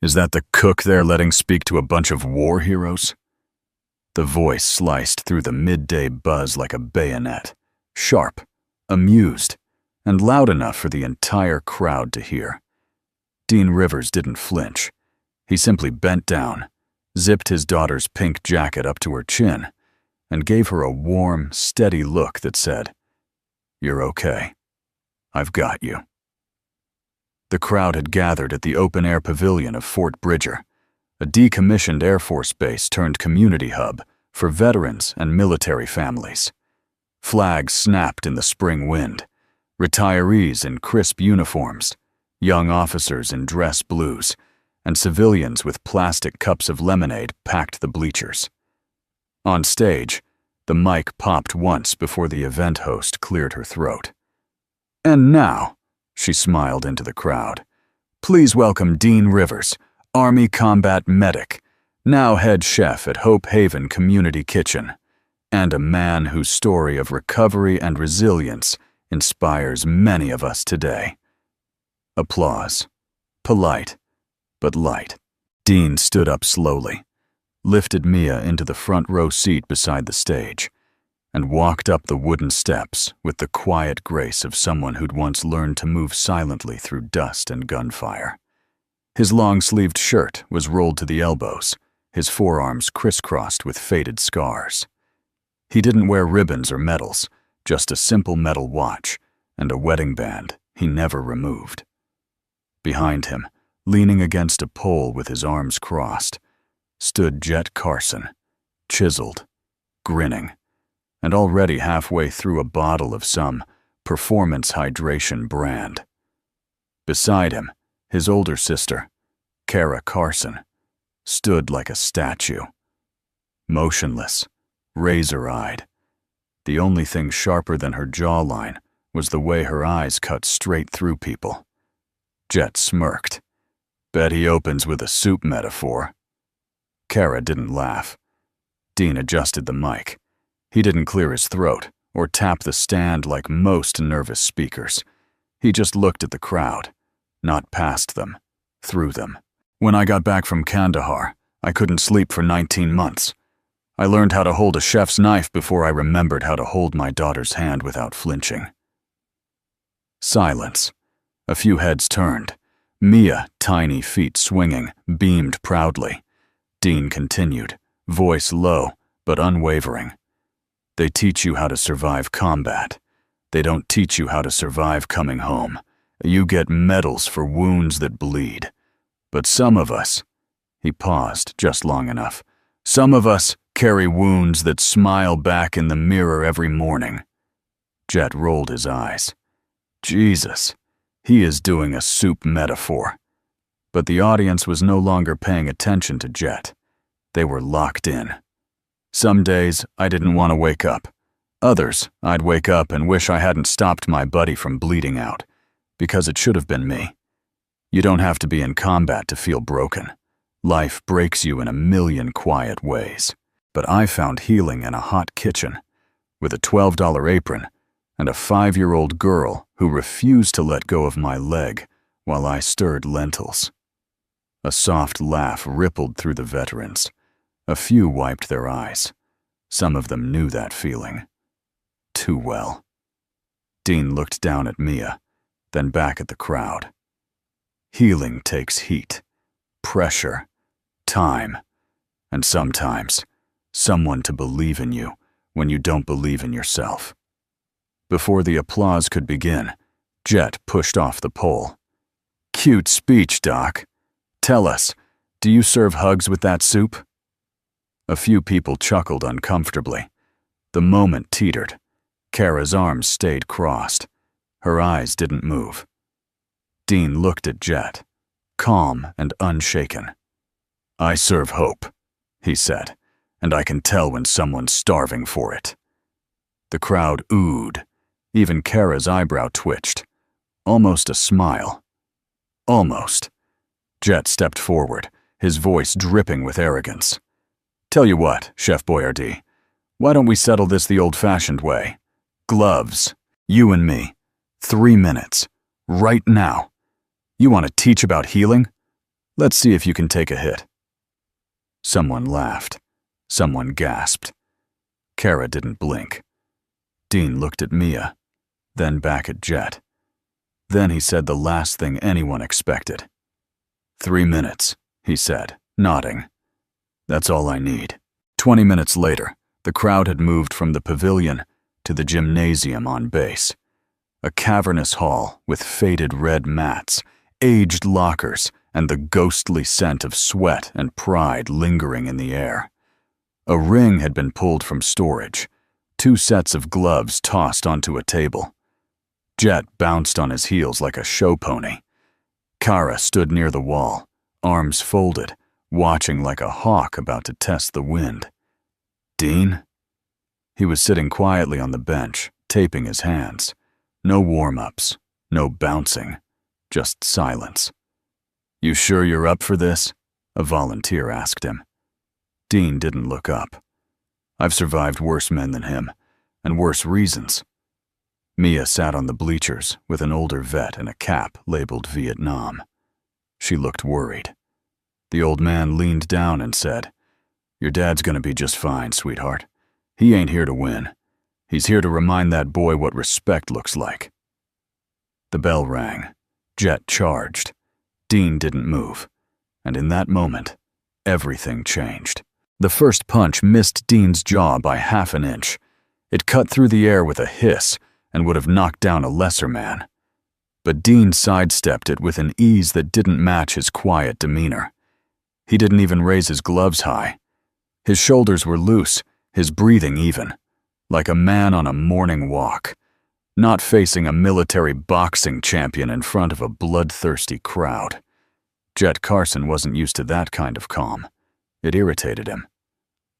Is that the cook they're letting speak to a bunch of war heroes? The voice sliced through the midday buzz like a bayonet, sharp, amused, and loud enough for the entire crowd to hear. Dean Rivers didn't flinch. He simply bent down, zipped his daughter's pink jacket up to her chin, and gave her a warm, steady look that said, "You're okay. I've got you." The crowd had gathered at the open-air pavilion of Fort Bridger, a decommissioned Air Force base turned community hub for veterans and military families. Flags snapped in the spring wind, retirees in crisp uniforms, young officers in dress blues, and civilians with plastic cups of lemonade packed the bleachers. On stage, the mic popped once before the event host cleared her throat. "And now," she smiled into the crowd, "please welcome Dean Rivers, Army combat medic, now head chef at Hope Haven Community Kitchen, and a man whose story of recovery and resilience inspires many of us today." Applause. Polite, but light. Dean stood up slowly, lifted Mia into the front row seat beside the stage, and walked up the wooden steps with the quiet grace of someone who'd once learned to move silently through dust and gunfire. His long-sleeved shirt was rolled to the elbows, his forearms crisscrossed with faded scars. He didn't wear ribbons or medals, just a simple metal watch and a wedding band he never removed. Behind him, leaning against a pole with his arms crossed, stood Jet Carson, chiseled, grinning, and already halfway through a bottle of some performance hydration brand. Beside him, his older sister, Kara Carson, stood like a statue, motionless, razor-eyed. The only thing sharper than her jawline was the way her eyes cut straight through people. Jet smirked. "Bet he opens with a soup metaphor." Kara didn't laugh. Dean adjusted the mic. He didn't clear his throat or tap the stand like most nervous speakers. He just looked at the crowd, not past them, through them. "When I got back from Kandahar, I couldn't sleep for 19 months. I learned how to hold a chef's knife before I remembered how to hold my daughter's hand without flinching." Silence. A few heads turned. Mia, tiny feet swinging, beamed proudly. Dean continued, voice low but unwavering. "They teach you how to survive combat. They don't teach you how to survive coming home. You get medals for wounds that bleed. But some of us," he paused just long enough, "some of us carry wounds that smile back in the mirror every morning." Jet rolled his eyes. Jesus, he is doing a soup metaphor. But the audience was no longer paying attention to Jet. They were locked in. Some days, I didn't want to wake up. Others, I'd wake up and wish I hadn't stopped my buddy from bleeding out, because it should have been me. You don't have to be in combat to feel broken. Life breaks you in a million quiet ways. But I found healing in a hot kitchen, with a $12 apron, and a 5-year-old girl who refused to let go of my leg while I stirred lentils. A soft laugh rippled through the veterans. A few wiped their eyes. Some of them knew that feeling. Too well. Dean looked down at Mia, then back at the crowd. Healing takes heat, pressure, time, and sometimes someone to believe in you when you don't believe in yourself. Before the applause could begin, Jet pushed off the pole. "Cute speech, Doc. Tell us, do you serve hugs with that soup?" A few people chuckled uncomfortably. The moment teetered. Kara's arms stayed crossed. Her eyes didn't move. Dean looked at Jet, calm and unshaken. "I serve hope," he said, "and I can tell when someone's starving for it." The crowd oohed. Even Kara's eyebrow twitched. Almost a smile. Almost. Jet stepped forward, his voice dripping with arrogance. "Tell you what, Chef Boyardee, why don't we settle this the old-fashioned way? Gloves, you and me, 3 minutes, right now. You want to teach about healing? Let's see if you can take a hit." Someone laughed. Someone gasped. Kara didn't blink. Dean looked at Mia, then back at Jet. Then he said the last thing anyone expected. 3 minutes, he said, nodding. That's all I need. 20 minutes later, the crowd had moved from the pavilion to the gymnasium on base. A cavernous hall with faded red mats, aged lockers, and the ghostly scent of sweat and pride lingering in the air. A ring had been pulled from storage, 2 sets of gloves tossed onto a table. Jet bounced on his heels like a show pony. Kara stood near the wall, arms folded, watching like a hawk about to test the wind. Dean? He was sitting quietly on the bench, taping his hands. No warm-ups, no bouncing, just silence. "You sure you're up for this?" a volunteer asked him. Dean didn't look up. "I've survived worse men than him, and worse reasons." Mia sat on the bleachers with an older vet in a cap labeled Vietnam. She looked worried. The old man leaned down and said, "Your dad's gonna be just fine, sweetheart. He ain't here to win. He's here to remind that boy what respect looks like." The bell rang. Jet charged. Dean didn't move. And in that moment, everything changed. The first punch missed Dean's jaw by half an inch. It cut through the air with a hiss and would have knocked down a lesser man. But Dean sidestepped it with an ease that didn't match his quiet demeanor. He didn't even raise his gloves high. His shoulders were loose, his breathing even, like a man on a morning walk, not facing a military boxing champion in front of a bloodthirsty crowd. Jet Carson wasn't used to that kind of calm. It irritated him.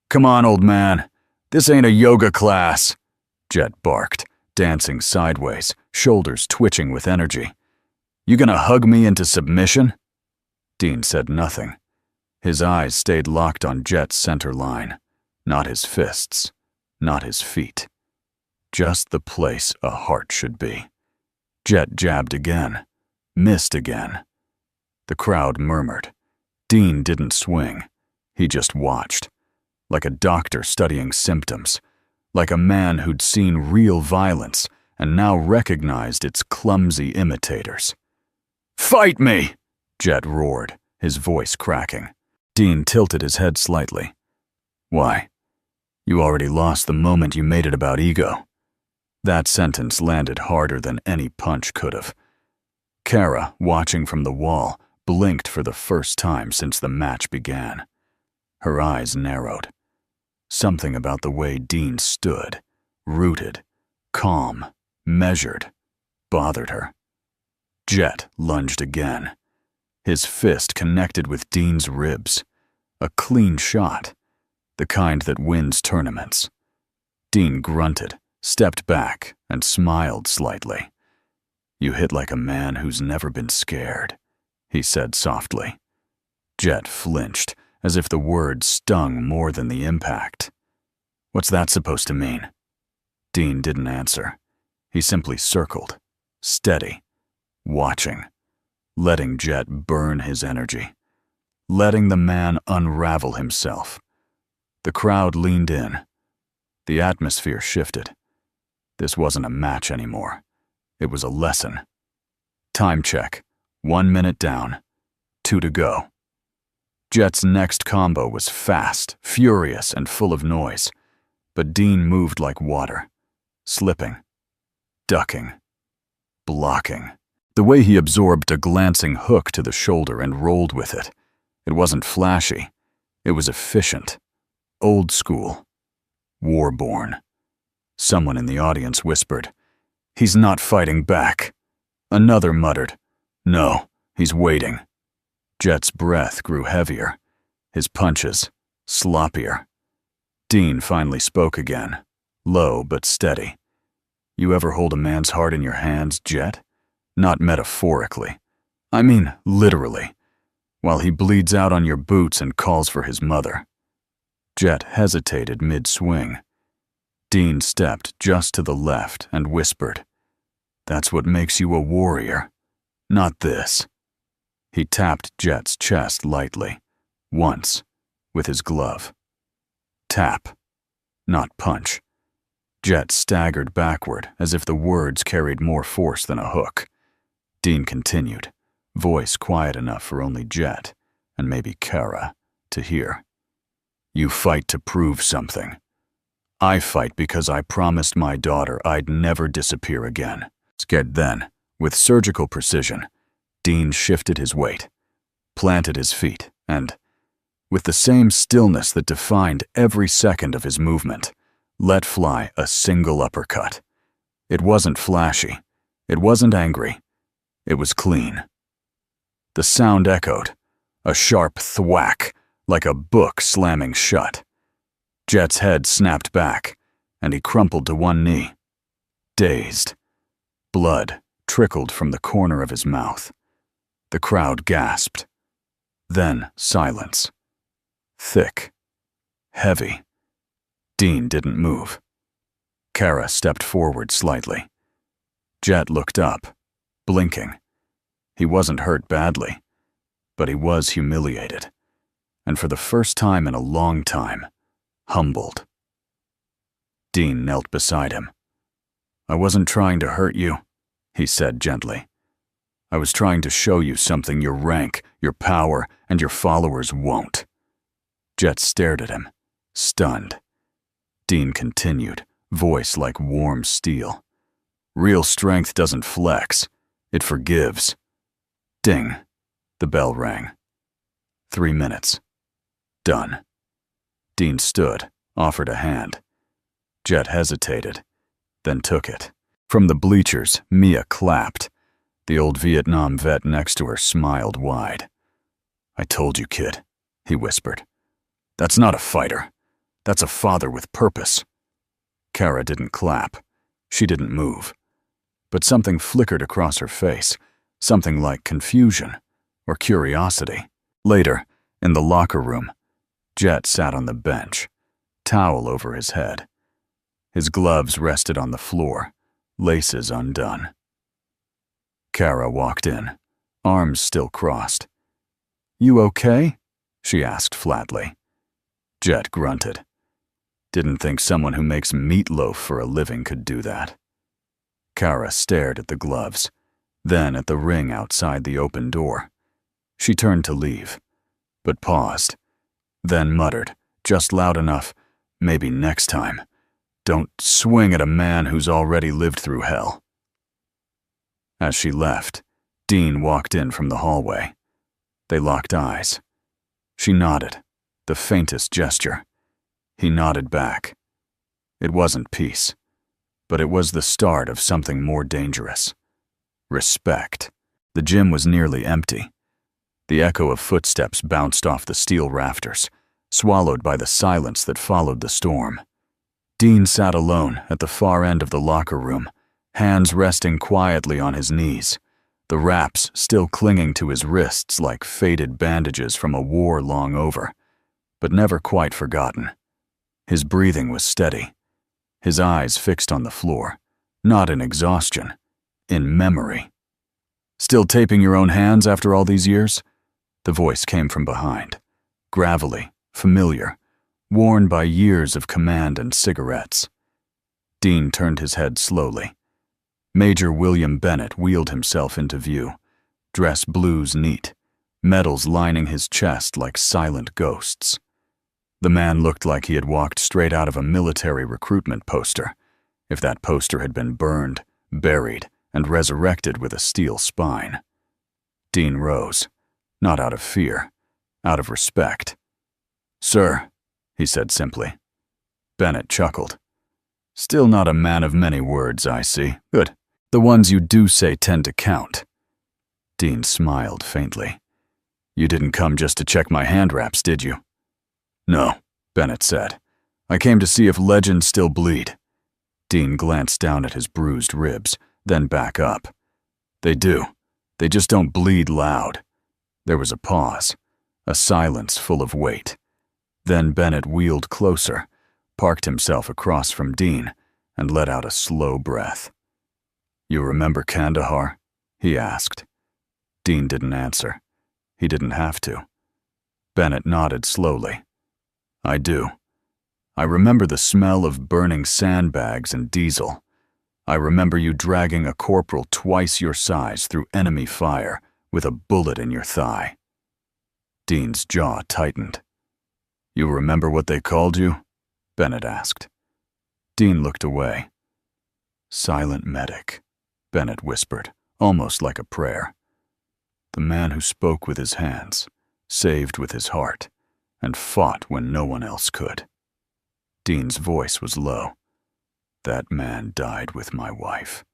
"Come on, old man. This ain't a yoga class," Jet barked, dancing sideways, shoulders twitching with energy. "You gonna hug me into submission?" Dean said nothing. His eyes stayed locked on Jet's center line, not his fists, not his feet. Just the place a heart should be. Jet jabbed again, missed again. The crowd murmured. Dean didn't swing. He just watched, like a doctor studying symptoms, like a man who'd seen real violence and now recognized its clumsy imitators. "Fight me!" Jet roared, his voice cracking. Dean tilted his head slightly. "Why? You already lost the moment you made it about ego." That sentence landed harder than any punch could have. Kara, watching from the wall, blinked for the first time since the match began. Her eyes narrowed. Something about the way Dean stood, rooted, calm, measured, bothered her. Jet lunged again. His fist connected with Dean's ribs. A clean shot, the kind that wins tournaments. Dean grunted, stepped back, and smiled slightly. "You hit like a man who's never been scared," he said softly. Jet flinched, as if the words stung more than the impact. "What's that supposed to mean?" Dean didn't answer. He simply circled, steady, watching, letting Jet burn his energy, letting the man unravel himself. The crowd leaned in. The atmosphere shifted. This wasn't a match anymore. It was a lesson. Time check. 1 minute down. 2 to go. Jet's next combo was fast, furious, and full of noise. But Dean moved like water. Slipping. Ducking. Blocking. The way he absorbed a glancing hook to the shoulder and rolled with it. It wasn't flashy. It was efficient. Old school. War-born. Someone in the audience whispered, "He's not fighting back." Another muttered, "No, he's waiting." Jet's breath grew heavier, his punches sloppier. Dean finally spoke again, low but steady. "You ever hold a man's heart in your hands, Jet? Not metaphorically. I mean literally. While he bleeds out on your boots and calls for his mother." Jet hesitated mid-swing. Dean stepped just to the left and whispered, "That's what makes you a warrior. Not this." He tapped Jet's chest lightly, once, with his glove. Tap, not punch. Jet staggered backward as if the words carried more force than a hook. Dean continued, voice quiet enough for only Jet, and maybe Kara, to hear. You fight to prove something. I fight because I promised my daughter I'd never disappear again. Scared then, with surgical precision, Dean shifted his weight, planted his feet, and, with the same stillness that defined every second of his movement, let fly a single uppercut. It wasn't flashy. It wasn't angry. It was clean. The sound echoed, a sharp thwack, like a book slamming shut. Jet's head snapped back, and he crumpled to one knee, dazed. Blood trickled from the corner of his mouth. The crowd gasped. Then silence. Thick. Heavy. Dean didn't move. Kara stepped forward slightly. Jet looked up, blinking. He wasn't hurt badly, but he was humiliated, and for the first time in a long time, humbled. Dean knelt beside him. I wasn't trying to hurt you, he said gently. I was trying to show you something your rank, your power, and your followers won't. Jet stared at him, stunned. Dean continued, voice like warm steel. Real strength doesn't flex. It forgives. Ding. The bell rang. 3 minutes. Done. Dean stood, offered a hand. Jet hesitated, then took it. From the bleachers, Mia clapped. The old Vietnam vet next to her smiled wide. I told you, kid, he whispered. That's not a fighter. That's a father with purpose. Kara didn't clap. She didn't move. But something flickered across her face, something like confusion or curiosity. Later, in the locker room, Jet sat on the bench, towel over his head. His gloves rested on the floor, laces undone. Kara walked in, arms still crossed. You okay? She asked flatly. Jet grunted. Didn't think someone who makes meatloaf for a living could do that. Kara stared at the gloves, then at the ring outside the open door. She turned to leave, but paused, then muttered, just loud enough, maybe next time, don't swing at a man who's already lived through hell. As she left, Dean walked in from the hallway. They locked eyes. She nodded, the faintest gesture. He nodded back. It wasn't peace, but it was the start of something more dangerous. Respect. The gym was nearly empty. The echo of footsteps bounced off the steel rafters, swallowed by the silence that followed the storm. Dean sat alone at the far end of the locker room, hands resting quietly on his knees, the wraps still clinging to his wrists like faded bandages from a war long over, but never quite forgotten. His breathing was steady, his eyes fixed on the floor, not in exhaustion, in memory. Still taping your own hands after all these years? The voice came from behind, gravelly, familiar, worn by years of command and cigarettes. Dean turned his head slowly. Major William Bennett wheeled himself into view, dress blues neat, medals lining his chest like silent ghosts. The man looked like he had walked straight out of a military recruitment poster, if that poster had been burned, buried, and resurrected with a steel spine. Dean rose, not out of fear, out of respect. Sir, he said simply. Bennett chuckled. Still not a man of many words, I see. Good. The ones you do say tend to count. Dean smiled faintly. You didn't come just to check my hand wraps, did you? No, Bennett said. I came to see if legends still bleed. Dean glanced down at his bruised ribs, then back up. They do. They just don't bleed loud. There was a pause, a silence full of weight. Then Bennett wheeled closer, parked himself across from Dean, and let out a slow breath. You remember Kandahar? He asked. Dean didn't answer. He didn't have to. Bennett nodded slowly. I do. I remember the smell of burning sandbags and diesel. I remember you dragging a corporal twice your size through enemy fire with a bullet in your thigh. Dean's jaw tightened. You remember what they called you? Bennett asked. Dean looked away. Silent medic, Bennett whispered, almost like a prayer. The man who spoke with his hands, saved with his heart, and fought when no one else could. Dean's voice was low. That man died with my wife.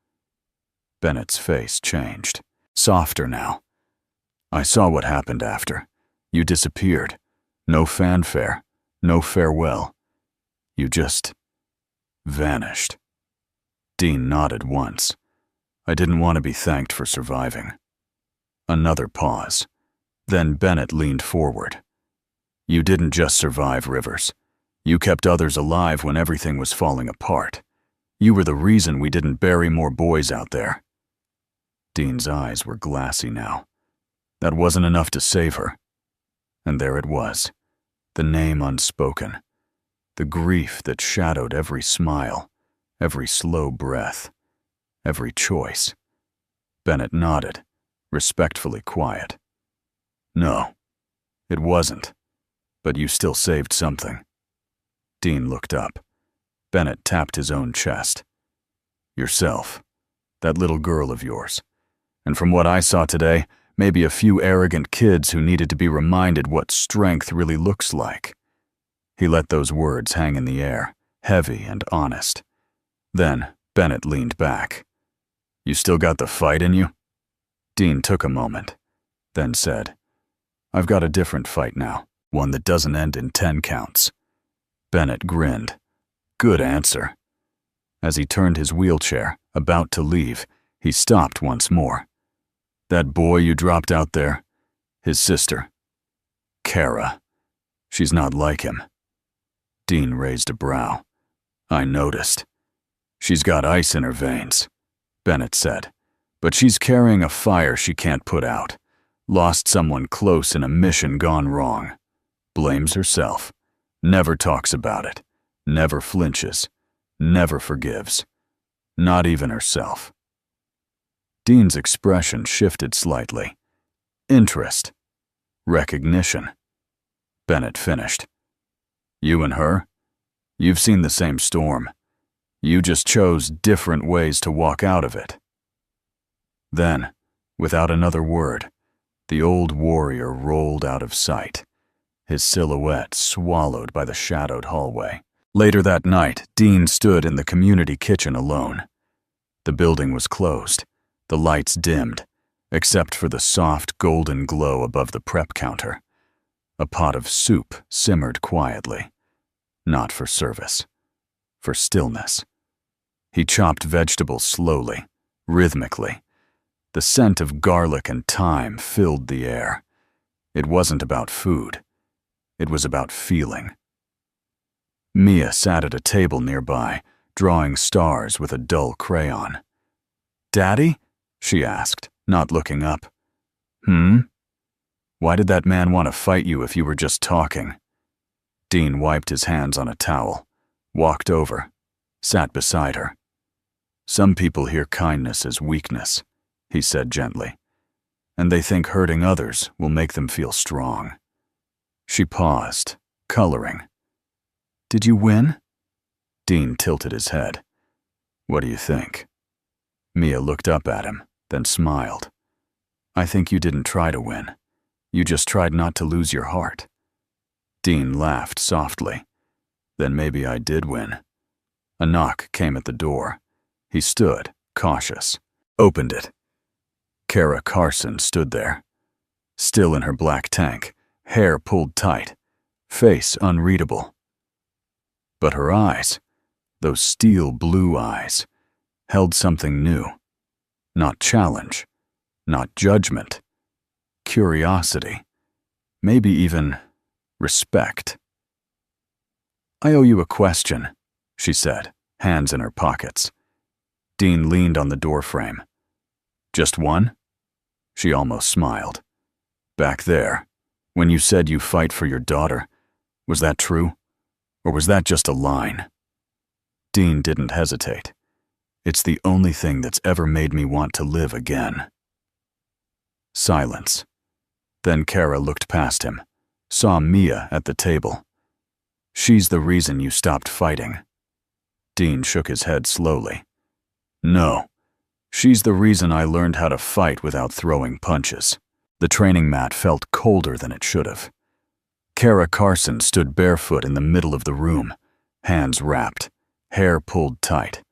Bennett's face changed, softer now. I saw what happened after. You disappeared. No fanfare, no farewell. You just vanished. Dean nodded once. I didn't want to be thanked for surviving. Another pause. Then Bennett leaned forward. You didn't just survive, Rivers. You kept others alive when everything was falling apart. You were the reason we didn't bury more boys out there. Dean's eyes were glassy now. That wasn't enough to save her. And there it was, the name unspoken, the grief that shadowed every smile, every slow breath, every choice. Bennett nodded, respectfully quiet. No, it wasn't, but you still saved something. Dean looked up. Bennett tapped his own chest. Yourself, that little girl of yours. And from what I saw today, maybe a few arrogant kids who needed to be reminded what strength really looks like. He let those words hang in the air, heavy and honest. Then Bennett leaned back. You still got the fight in you? Dean took a moment, then said, I've got a different fight now, one that doesn't end in 10 counts. Bennett grinned. Good answer. As he turned his wheelchair, about to leave, he stopped once more. That boy you dropped out there, his sister. Kara. She's not like him. Dean raised a brow. I noticed. She's got ice in her veins, Bennett said, but she's carrying a fire she can't put out. Lost someone close in a mission gone wrong. Blames herself. Never talks about it. Never flinches. Never forgives. Not even herself. Dean's expression shifted slightly. Interest. Recognition. Bennett finished. You and her? You've seen the same storm. You just chose different ways to walk out of it. Then, without another word, the old warrior rolled out of sight, his silhouette swallowed by the shadowed hallway. Later that night, Dean stood in the community kitchen alone. The building was closed, the lights dimmed, except for the soft golden glow above the prep counter. A pot of soup simmered quietly, not for service, for stillness. He chopped vegetables slowly, rhythmically. The scent of garlic and thyme filled the air. It wasn't about food. It was about feeling. Mia sat at a table nearby, drawing stars with a dull crayon. Daddy? She asked, not looking up. Why did that man want to fight you if you were just talking? Dean wiped his hands on a towel, walked over, sat beside her. Some people hear kindness as weakness, he said gently, and they think hurting others will make them feel strong. She paused, coloring. Did you win? Dean tilted his head. What do you think? Mia looked up at him, then smiled. I think you didn't try to win. You just tried not to lose your heart. Dean laughed softly. Then maybe I did win. A knock came at the door. He stood, cautious, opened it. Kara Carson stood there, still in her black tank, hair pulled tight, face unreadable. But her eyes, those steel blue eyes, held something new. Not challenge, not judgment, curiosity, maybe even respect. I owe you a question, she said, hands in her pockets. Dean leaned on the doorframe. Just one? She almost smiled. Back there, when you said you fight for your daughter, was that true? Or was that just a line? Dean didn't hesitate. It's the only thing that's ever made me want to live again. Silence. Then Kara looked past him, saw Mia at the table. She's the reason you stopped fighting. Dean shook his head slowly. No, she's the reason I learned how to fight without throwing punches. The training mat felt colder than it should have. Kara Carson stood barefoot in the middle of the room, hands wrapped, hair pulled tight,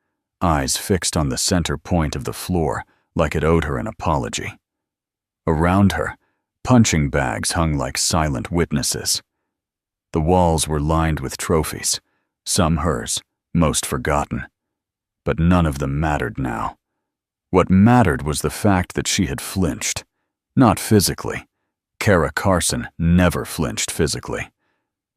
eyes fixed on the center point of the floor like it owed her an apology. Around her, punching bags hung like silent witnesses. The walls were lined with trophies, some hers, most forgotten. But none of them mattered now. What mattered was the fact that she had flinched. Not physically. Kara Carson never flinched physically.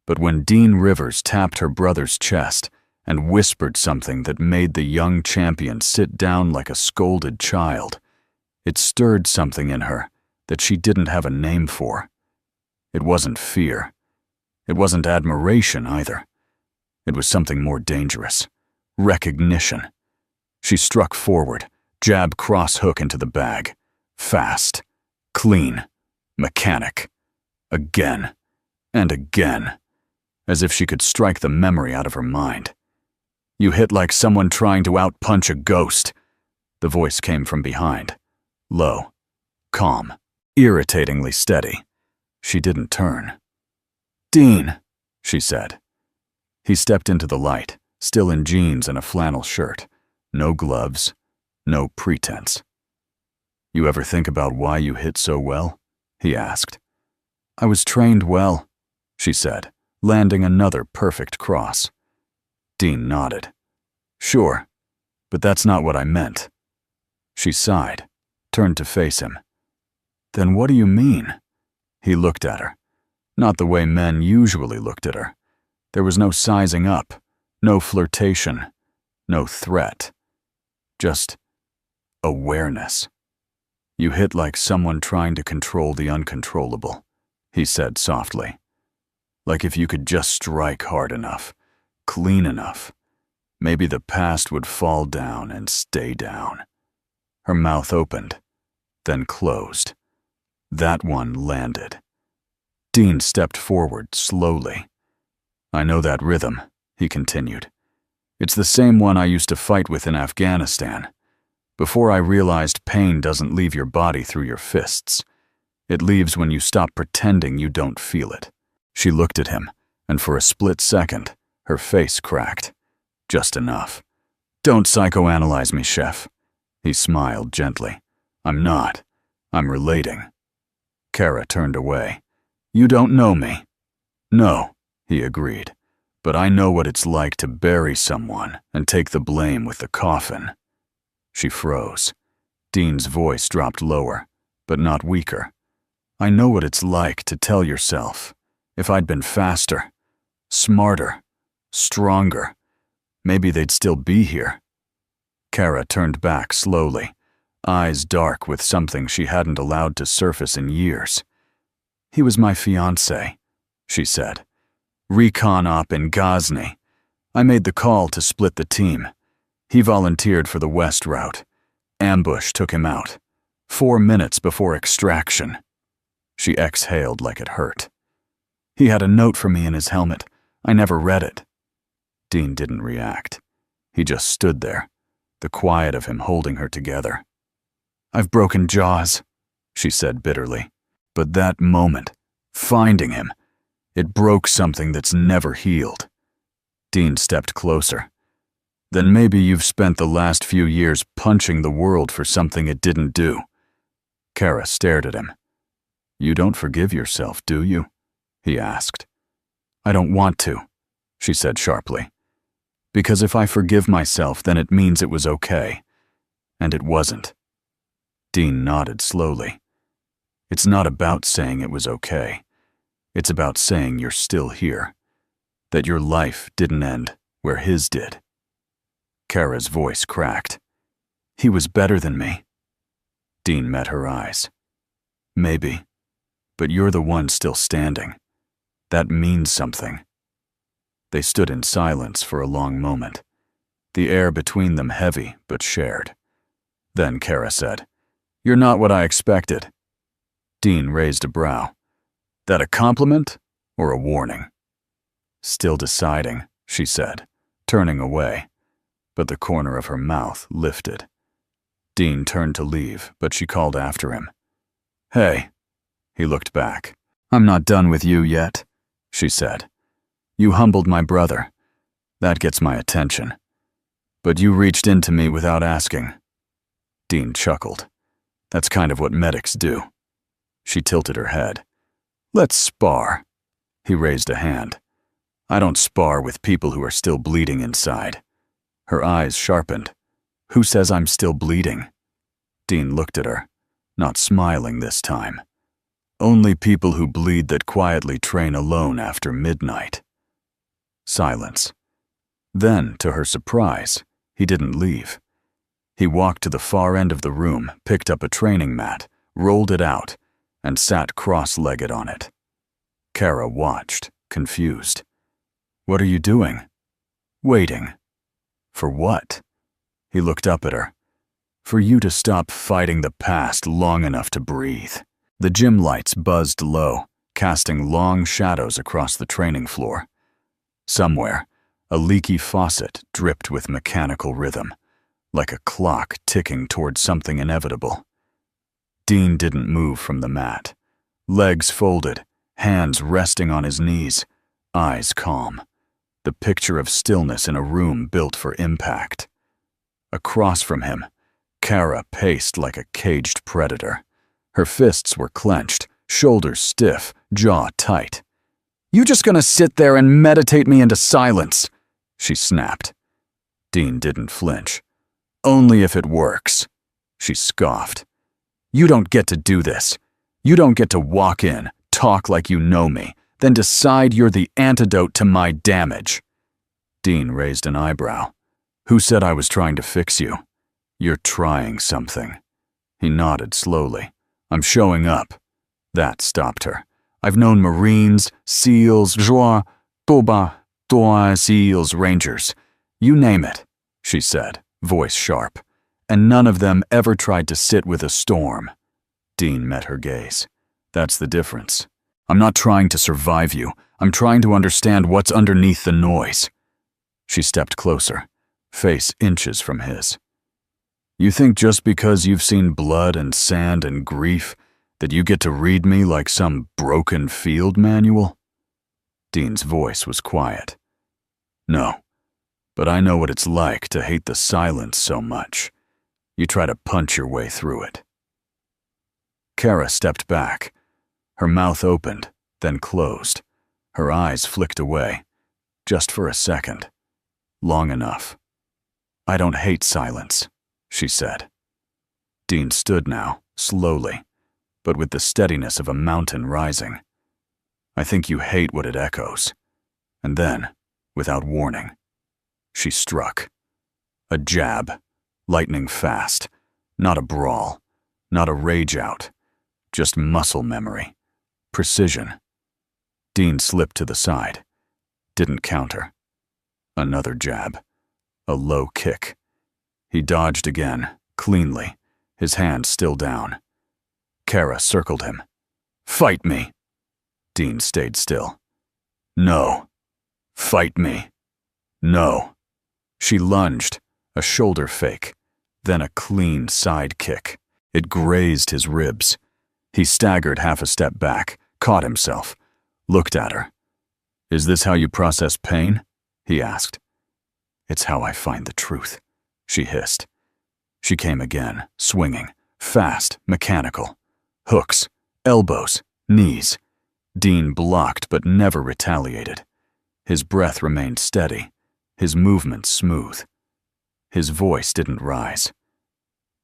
But when Dean Rivers tapped her brother's chest and whispered something that made the young champion sit down like a scolded child, it stirred something in her that she didn't have a name for. It wasn't fear. It wasn't admiration either. It was something more dangerous. Recognition. She struck forward, jab cross hook into the bag. Fast. Clean. Mechanic. Again. And again. As if she could strike the memory out of her mind. You hit like someone trying to outpunch a ghost. The voice came from behind. Low. Calm. Irritatingly steady. She didn't turn. Dean, she said. He stepped into the light, still in jeans and a flannel shirt. No gloves. No pretense. You ever think about why you hit so well? He asked. I was trained well, she said, landing another perfect cross. Dean nodded. Sure, but that's not what I meant. She sighed, turned to face him. Then what do you mean? He looked at her, not the way men usually looked at her. There was no sizing up, no flirtation, no threat. Just awareness. You hit like someone trying to control the uncontrollable, he said softly. Like if you could just strike hard enough, clean enough, maybe the past would fall down and stay down. Her mouth opened, then closed. That one landed. Dean stepped forward slowly. I know that rhythm, he continued. It's the same one I used to fight with in Afghanistan. Before I realized pain doesn't leave your body through your fists. It leaves when you stop pretending you don't feel it. She looked at him, and for a split second, her face cracked. Just enough. Don't psychoanalyze me, Chef. He smiled gently. I'm not. I'm relating. Kara turned away. You don't know me. No, he agreed. But I know what it's like to bury someone and take the blame with the coffin. She froze. Dean's voice dropped lower, but not weaker. I know what it's like to tell yourself, if I'd been faster, smarter, stronger, maybe they'd still be here. Kara turned back slowly, eyes dark with something she hadn't allowed to surface in years. He was my fiancé, she said. Recon op in Ghazni. I made the call to split the team. He volunteered for the west route. Ambush took him out. 4 minutes before extraction. She exhaled like it hurt. He had a note for me in his helmet. I never read it. Dean didn't react. He just stood there, the quiet of him holding her together. I've broken jaws, she said bitterly. But that moment, finding him, it broke something that's never healed. Dean stepped closer. Then maybe you've spent the last few years punching the world for something it didn't do. Kara stared at him. You don't forgive yourself, do you? He asked. I don't want to, she said sharply. Because if I forgive myself, then it means it was okay. And it wasn't. Dean nodded slowly. It's not about saying it was okay. It's about saying you're still here. That your life didn't end where his did. Kara's voice cracked. He was better than me. Dean met her eyes. Maybe. But you're the one still standing. That means something." They stood in silence for a long moment, the air between them heavy but shared. Then Kara said, "You're not what I expected." Dean raised a brow. "That a compliment or a warning?" "Still deciding," she said, turning away, but the corner of her mouth lifted. Dean turned to leave, but she called after him. "Hey." He looked back. "I'm not done with you yet," she said. "You humbled my brother. That gets my attention. But you reached into me without asking." Dean chuckled. "That's kind of what medics do." She tilted her head. "Let's spar." He raised a hand. "I don't spar with people who are still bleeding inside." Her eyes sharpened. "Who says I'm still bleeding?" Dean looked at her, not smiling this time. "Only people who bleed that quietly train alone after midnight." Silence. Then, to her surprise, he didn't leave. He walked to the far end of the room, picked up a training mat, rolled it out, and sat cross-legged on it. Kara watched, confused. "What are you doing?" "Waiting." "For what?" He looked up at her. "For you to stop fighting the past long enough to breathe." The gym lights buzzed low, casting long shadows across the training floor. Somewhere, a leaky faucet dripped with mechanical rhythm, like a clock ticking toward something inevitable. Dean didn't move from the mat. Legs folded, hands resting on his knees, eyes calm. The picture of stillness in a room built for impact. Across from him, Kara paced like a caged predator. Her fists were clenched, shoulders stiff, jaw tight. "You just gonna sit there and meditate me into silence?" she snapped. Dean didn't flinch. "Only if it works," she scoffed. "You don't get to do this. You don't get to walk in, talk like you know me, then decide you're the antidote to my damage." Dean raised an eyebrow. "Who said I was trying to fix you? You're trying something." He nodded slowly. "I'm showing up." That stopped her. "I've known Marines, SEALs, SEALs, Rangers. You name it," she said, voice sharp. "And none of them ever tried to sit with a storm." Dean met her gaze. "That's the difference. I'm not trying to survive you. I'm trying to understand what's underneath the noise." She stepped closer, face inches from his. "You think just because you've seen blood and sand and grief that you get to read me like some broken field manual?" Dean's voice was quiet. "No, but I know what it's like to hate the silence so much. You try to punch your way through it." Kara stepped back. Her mouth opened, then closed. Her eyes flicked away, just for a second. Long enough. "I don't hate silence," she said. Dean stood now, slowly, but with the steadiness of a mountain rising. "I think you hate what it echoes." And then, without warning, she struck. A jab, lightning fast, not a brawl, not a rage out, just muscle memory, precision. Dean slipped to the side, didn't counter. Another jab, a low kick. He dodged again, cleanly, his hand still down. Kara circled him. "Fight me." Dean stayed still. "No." "Fight me." "No." She lunged, a shoulder fake, then a clean side kick. It grazed his ribs. He staggered half a step back, caught himself, looked at her. "Is this how you process pain?" he asked. "It's how I find the truth," she hissed. She came again, swinging, fast, mechanical. Hooks, elbows, knees. Dean blocked but never retaliated. His breath remained steady, his movements smooth. His voice didn't rise.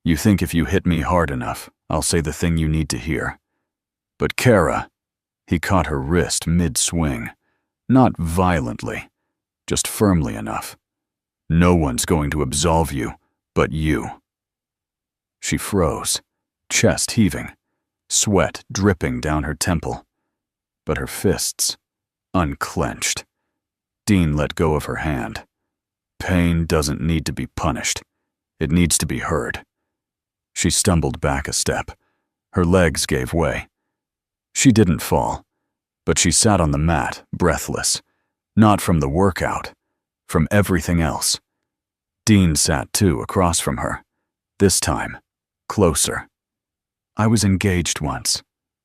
"You think if you hit me hard enough, I'll say the thing you need to hear. But Kara," he caught her wrist mid-swing, not violently, just firmly enough. "No one's going to absolve you, but you." She froze, chest heaving, sweat dripping down her temple. But her fists unclenched. Dean let go of her hand. Pain doesn't need to be punished. It needs to be heard. She stumbled back a step. Her legs gave way. She didn't fall, but she sat on the mat, breathless. Not from the workout, from everything else. Dean sat too, across from her. This time, closer. "I was engaged once,"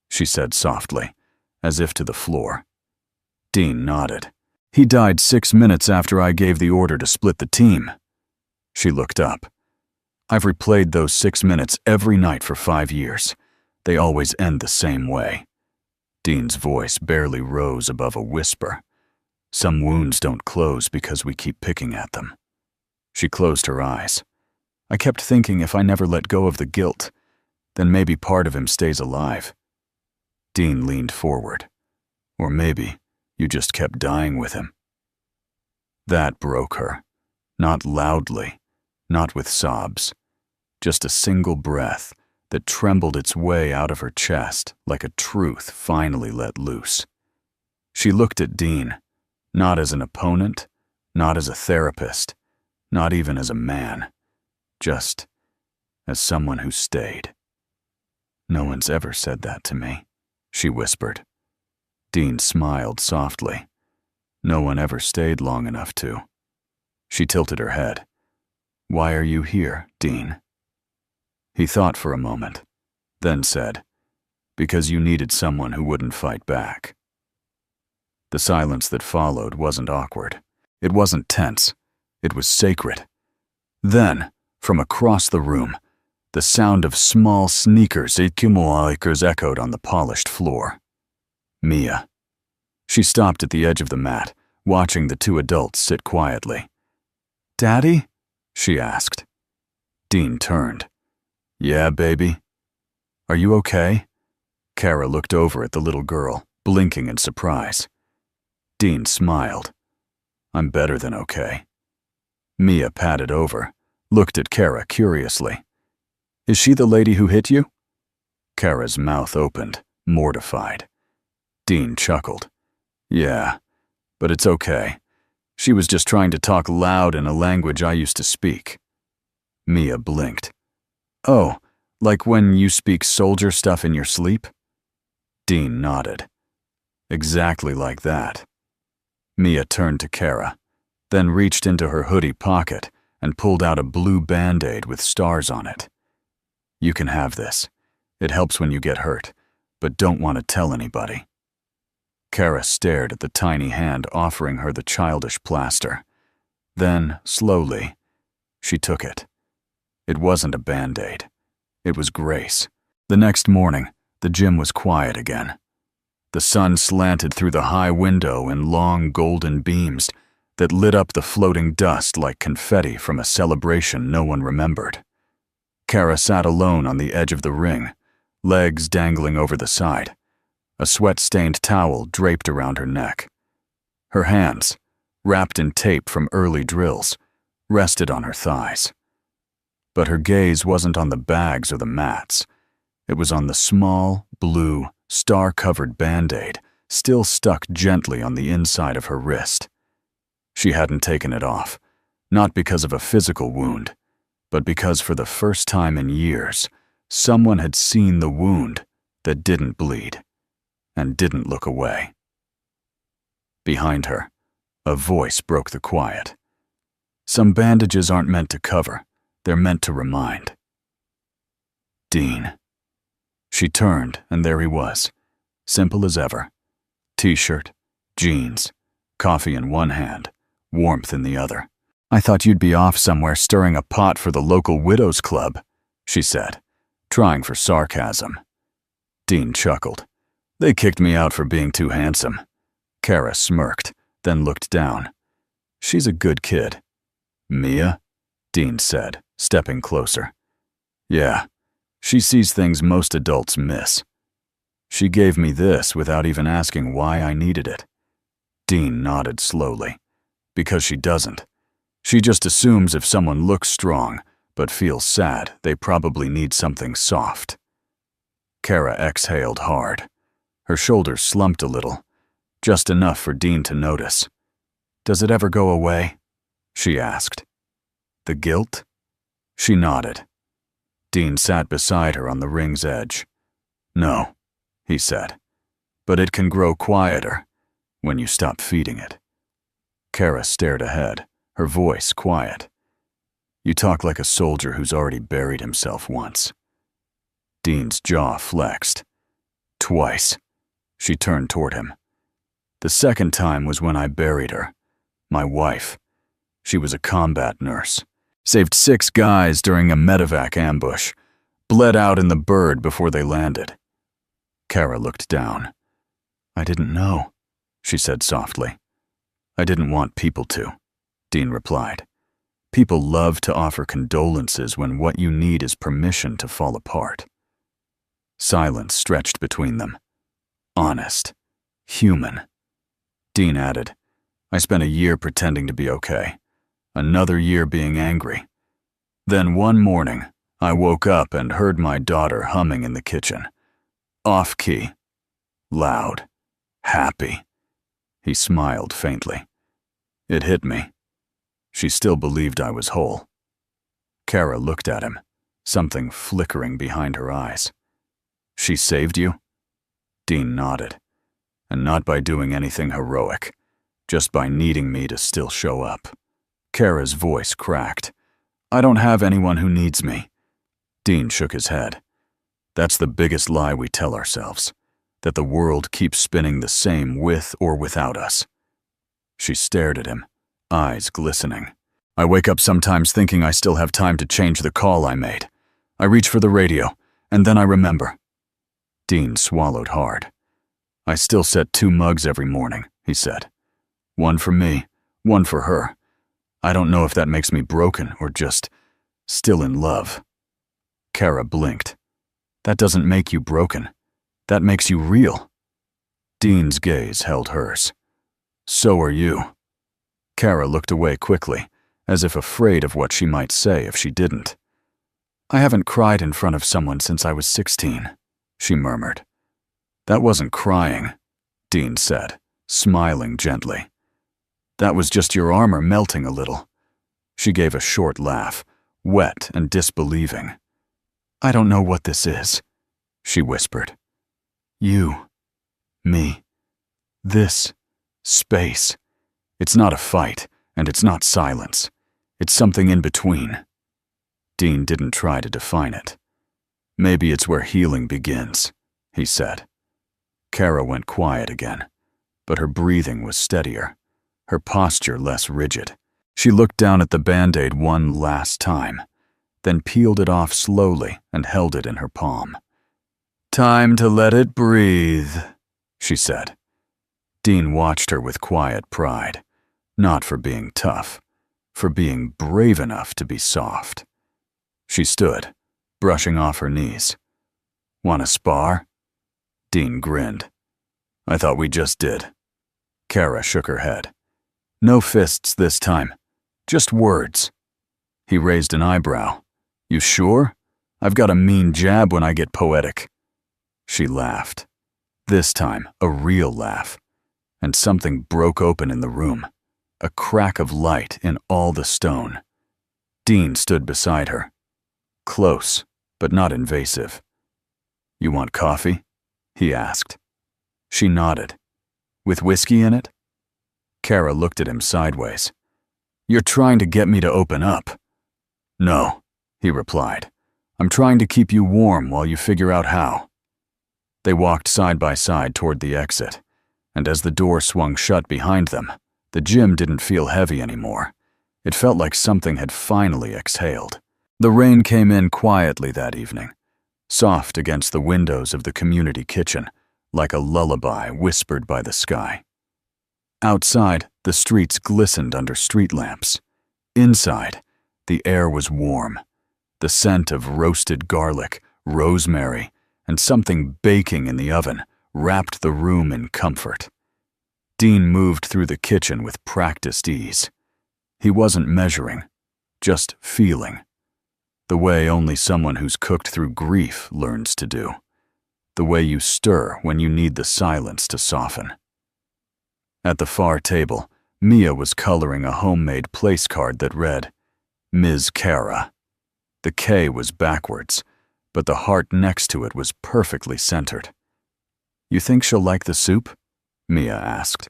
she said softly, as if to the floor. Dean nodded. "He died 6 minutes after I gave the order to split the team." She looked up. "I've replayed those 6 minutes every night for 5 years. They always end the same way." Dean's voice barely rose above a whisper. "Some wounds don't close because we keep picking at them." She closed her eyes. "I kept thinking if I never let go of the guilt, then maybe part of him stays alive." Dean leaned forward. "Or maybe you just kept dying with him." That broke her. Not loudly, not with sobs. Just a single breath that trembled its way out of her chest like a truth finally let loose. She looked at Dean, not as an opponent, not as a therapist, not even as a man, just as someone who stayed. "No one's ever said that to me," she whispered. Dean smiled softly. "No one ever stayed long enough to." She tilted her head. "Why are you here, Dean?" He thought for a moment, then said, "Because you needed someone who wouldn't fight back." The silence that followed wasn't awkward. It wasn't tense. It was sacred. Then, from across the room, the sound of small sneakers echoed on the polished floor. Mia. She stopped at the edge of the mat, watching the two adults sit quietly. "Daddy?" she asked. Dean turned. "Yeah, baby? Are you okay?" Kara looked over at the little girl, blinking in surprise. Dean smiled. "I'm better than okay." Mia patted over, looked at Kara curiously. "Is she the lady who hit you?" Kara's mouth opened, mortified. Dean chuckled. "Yeah, but it's okay. She was just trying to talk loud in a language I used to speak." Mia blinked. "Oh, like when you speak soldier stuff in your sleep?" Dean nodded. "Exactly like that." Mia turned to Kara, then reached into her hoodie pocket and pulled out a blue Band-Aid with stars on it. "You can have this. It helps when you get hurt, but don't want to tell anybody." Kara stared at the tiny hand offering her the childish plaster. Then, slowly, she took it. It wasn't a Band-Aid. It was grace. The next morning, the gym was quiet again. The sun slanted through the high window in long golden beams that lit up the floating dust like confetti from a celebration no one remembered. Kara sat alone on the edge of the ring, legs dangling over the side, a sweat-stained towel draped around her neck. Her hands, wrapped in tape from early drills, rested on her thighs. But her gaze wasn't on the bags or the mats. It was on the small, blue, star-covered Band-Aid still stuck gently on the inside of her wrist. She hadn't taken it off, not because of a physical wound, but because for the first time in years, someone had seen the wound that didn't bleed and didn't look away. Behind her, a voice broke the quiet. "Some bandages aren't meant to cover, they're meant to remind." Dean. She turned, and there he was, simple as ever. T-shirt, jeans, coffee in one hand, warmth in the other. "I thought you'd be off somewhere stirring a pot for the local widows' club," she said, trying for sarcasm. Dean chuckled. "They kicked me out for being too handsome." Kara smirked, then looked down. "She's a good kid." "Mia?" Dean said, stepping closer. "Yeah, she sees things most adults miss. She gave me this without even asking why I needed it." Dean nodded slowly. "Because she doesn't. She just assumes if someone looks strong but feels sad, they probably need something soft." Kara exhaled hard. Her shoulders slumped a little, just enough for Dean to notice. "Does it ever go away?" she asked. "The guilt?" She nodded. Dean sat beside her on the ring's edge. "No," he said, "but it can grow quieter when you stop feeding it." Kara stared ahead, her voice quiet. "You talk like a soldier who's already buried himself once." Dean's jaw flexed. "Twice." She turned toward him. "The second time was when I buried her. My wife. She was a combat nurse. Saved 6 guys during a medevac ambush. Bled out in the bird before they landed." Kara looked down. "I didn't know," she said softly. "I didn't want people to," Dean replied. "People love to offer condolences when what you need is permission to fall apart." Silence stretched between them. Honest. Human. Dean added, "I spent a year pretending to be okay. Another year being angry. Then one morning, I woke up and heard my daughter humming in the kitchen. Off-key. Loud. Happy." He smiled faintly. "It hit me. She still believed I was whole." Kara looked at him, something flickering behind her eyes. "She saved you?" Dean nodded. "And not by doing anything heroic, just by needing me to still show up." Kara's voice cracked. "I don't have anyone who needs me." Dean shook his head. "That's the biggest lie we tell ourselves, that the world keeps spinning the same with or without us." She stared at him, eyes glistening. "I wake up sometimes thinking I still have time to change the call I made. I reach for the radio, and then I remember." Dean swallowed hard. "I still set 2 mugs every morning," he said. "One for me, one for her. I don't know if that makes me broken or just still in love." Kara blinked. "That doesn't make you broken. That makes you real." Dean's gaze held hers. "So are you." Kara looked away quickly, as if afraid of what she might say if she didn't. "I haven't cried in front of someone since I was 16, she murmured. "That wasn't crying," Dean said, smiling gently. "That was just your armor melting a little." She gave a short laugh, wet and disbelieving. "I don't know what this is," she whispered. "You, me, this, space. It's not a fight, and it's not silence. It's something in between." Dean didn't try to define it. "Maybe it's where healing begins," he said. Kara went quiet again, but her breathing was steadier, her posture less rigid. She looked down at the Band-Aid one last time, then peeled it off slowly and held it in her palm. "Time to let it breathe," she said. Dean watched her with quiet pride, not for being tough, for being brave enough to be soft. She stood, brushing off her knees. "Want to spar?" Dean grinned. "I thought we just did." Kara shook her head. "No fists this time. Just words." He raised an eyebrow. "You sure? I've got a mean jab when I get poetic." She laughed. This time, a real laugh. And something broke open in the room. A crack of light in all the stone. Dean stood beside her. Close, but not invasive. "You want coffee?" he asked. She nodded. "With whiskey in it?" Kara looked at him sideways. "You're trying to get me to open up." "No," he replied. "I'm trying to keep you warm while you figure out how." They walked side by side toward the exit, and as the door swung shut behind them, the gym didn't feel heavy anymore. It felt like something had finally exhaled. The rain came in quietly that evening, soft against the windows of the community kitchen, like a lullaby whispered by the sky. Outside, the streets glistened under street lamps. Inside, the air was warm, the scent of roasted garlic, rosemary, and something baking in the oven wrapped the room in comfort. Dean moved through the kitchen with practiced ease. He wasn't measuring, just feeling, the way only someone who's cooked through grief learns to do. the way you stir when you need the silence to soften. At the far table, Mia was coloring a homemade place card that read, Ms. Kara. The K was backwards, but the heart next to it was perfectly centered. You think she'll like the soup? Mia asked.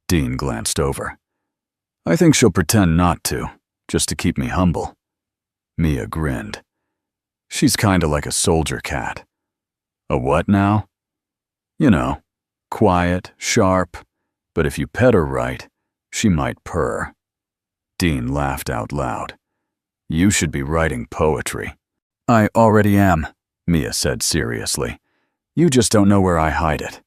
Dean glanced over. I think she'll pretend not to, just to keep me humble. Mia grinned. She's kinda like a soldier cat. A what now? You know, quiet, sharp, but if you pet her right, she might purr. Dean laughed out loud. You should be writing poetry. I already am, Mia said seriously. You just don't know where I hide it.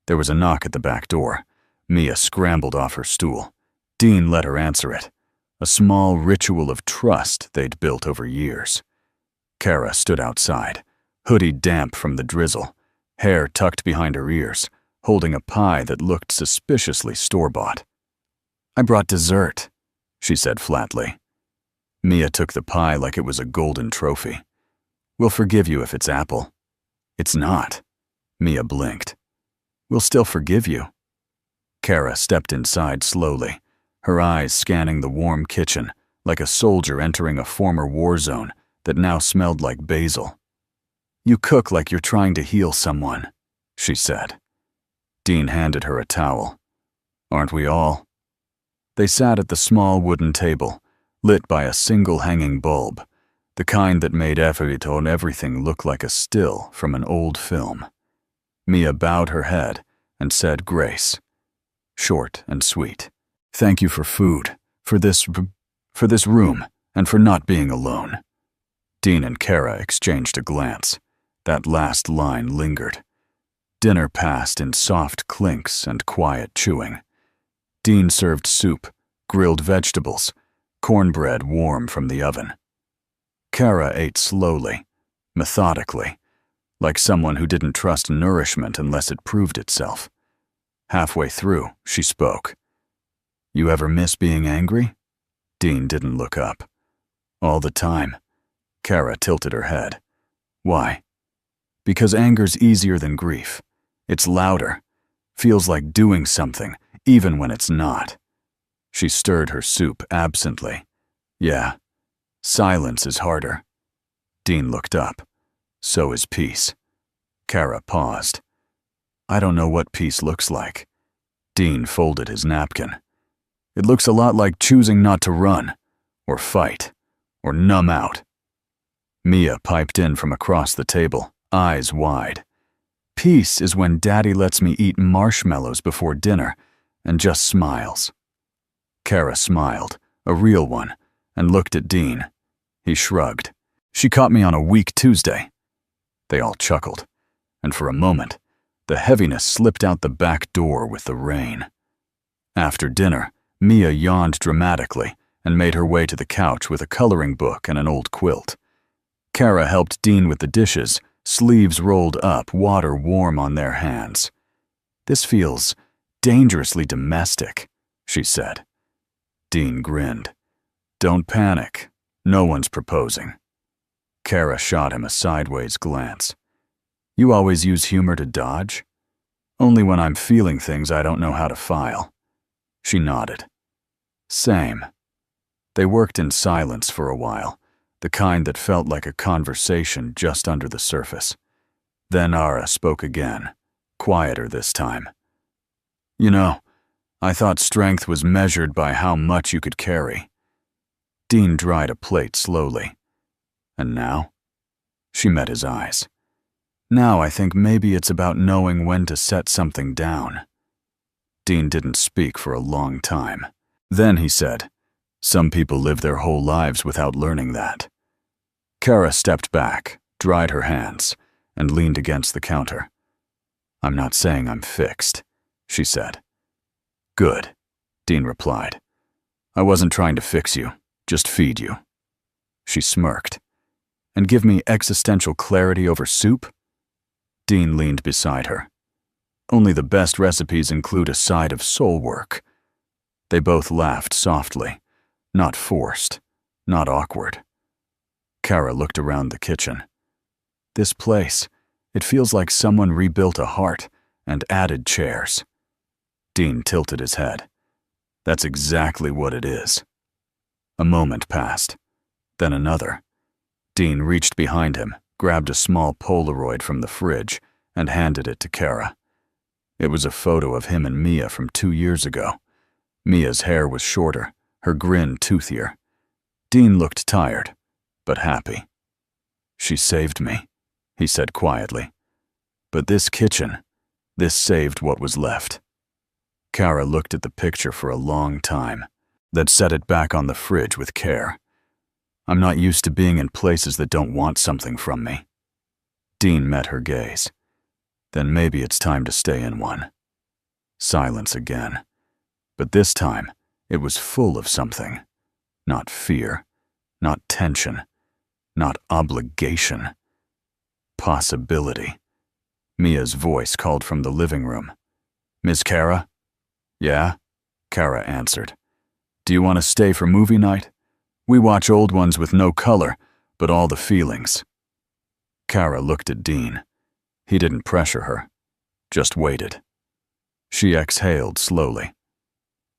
There was a knock at the back door. Mia scrambled off her stool. Dean let her answer it. A small ritual of trust they'd built over years. Kara stood outside, hoodie damp from the drizzle, hair tucked behind her ears, holding a pie that looked suspiciously store-bought. I brought dessert, she said flatly. Mia took the pie like it was a golden trophy. We'll forgive you if it's apple. It's not. Mia blinked. We'll still forgive you. Kara stepped inside slowly, her eyes scanning the warm kitchen like a soldier entering a former war zone that now smelled like basil. You cook like you're trying to heal someone, she said. Dean handed her a towel. Aren't we all? They sat at the small wooden table, lit by a single hanging bulb, the kind that made everything look like a still from an old film. Mia bowed her head and said grace, short and sweet. Thank you for food, for this room, and for not being alone. Dean and Kara exchanged a glance. That last line lingered. Dinner passed in soft clinks and quiet chewing. Dean served soup, grilled vegetables, cornbread warm from the oven. Kara ate slowly, methodically, like someone who didn't trust nourishment unless it proved itself. Halfway through, she spoke. You ever miss being angry? Dean didn't look up. All the time. Kara tilted her head. Why? Because anger's easier than grief. It's louder. Feels like doing something, even when it's not. She stirred her soup absently. Yeah. Silence is harder. Dean looked up. So is peace. Kara paused. I don't know what peace looks like. Dean folded his napkin. It looks a lot like choosing not to run, or fight, or numb out. Mia piped in from across the table, eyes wide. Peace is when Daddy lets me eat marshmallows before dinner and just smiles. Kara smiled, a real one, and looked at Dean. He shrugged. She caught me on a weak Tuesday. They all chuckled, and for a moment, the heaviness slipped out the back door with the rain. After dinner, Mia yawned dramatically and made her way to the couch with a coloring book and an old quilt. Kara helped Dean with the dishes, sleeves rolled up, water warm on their hands. This feels dangerously domestic, she said. Dean grinned. Don't panic. No one's proposing. Kara shot him a sideways glance. You always use humor to dodge? Only when I'm feeling things I don't know how to file. She nodded. Same. They worked in silence for a while, the kind that felt like a conversation just under the surface. Then Ara spoke again, quieter this time. You know, I thought strength was measured by how much you could carry. Dean dried a plate slowly. And now? She met his eyes. Now I think maybe it's about knowing when to set something down. Dean didn't speak for a long time. Then he said, some people live their whole lives without learning that. Kara stepped back, dried her hands, and leaned against the counter. I'm not saying I'm fixed, she said. Good, Dean replied. I wasn't trying to fix you, just feed you. She smirked. And give me existential clarity over soup? Dean leaned beside her. Only the best recipes include a side of soul work. They both laughed softly, not forced, not awkward. Kara looked around the kitchen. This place, It feels like someone rebuilt a heart and added chairs. Dean tilted his head. That's exactly what it is. A moment passed, then another. Dean reached behind him, grabbed a small Polaroid from the fridge, and handed it to Kara. It was a photo of him and Mia from 2 years ago. Mia's hair was shorter, her grin toothier. Dean looked tired, but happy. She saved me, he said quietly. But this kitchen, this saved what was left. Kara looked at the picture for a long time, then set it back on the fridge with care. I'm not used to being in places that don't want something from me. Dean met her gaze. Then maybe it's time to stay in one. Silence again. But this time, it was full of something. Not fear, not tension, not obligation. Possibility. Mia's voice called from the living room. Miss Kara? Yeah? Kara answered. Do you want to stay for movie night? We watch old ones with no color, but all the feelings. Kara looked at Dean. He didn't pressure her, just waited. She exhaled slowly.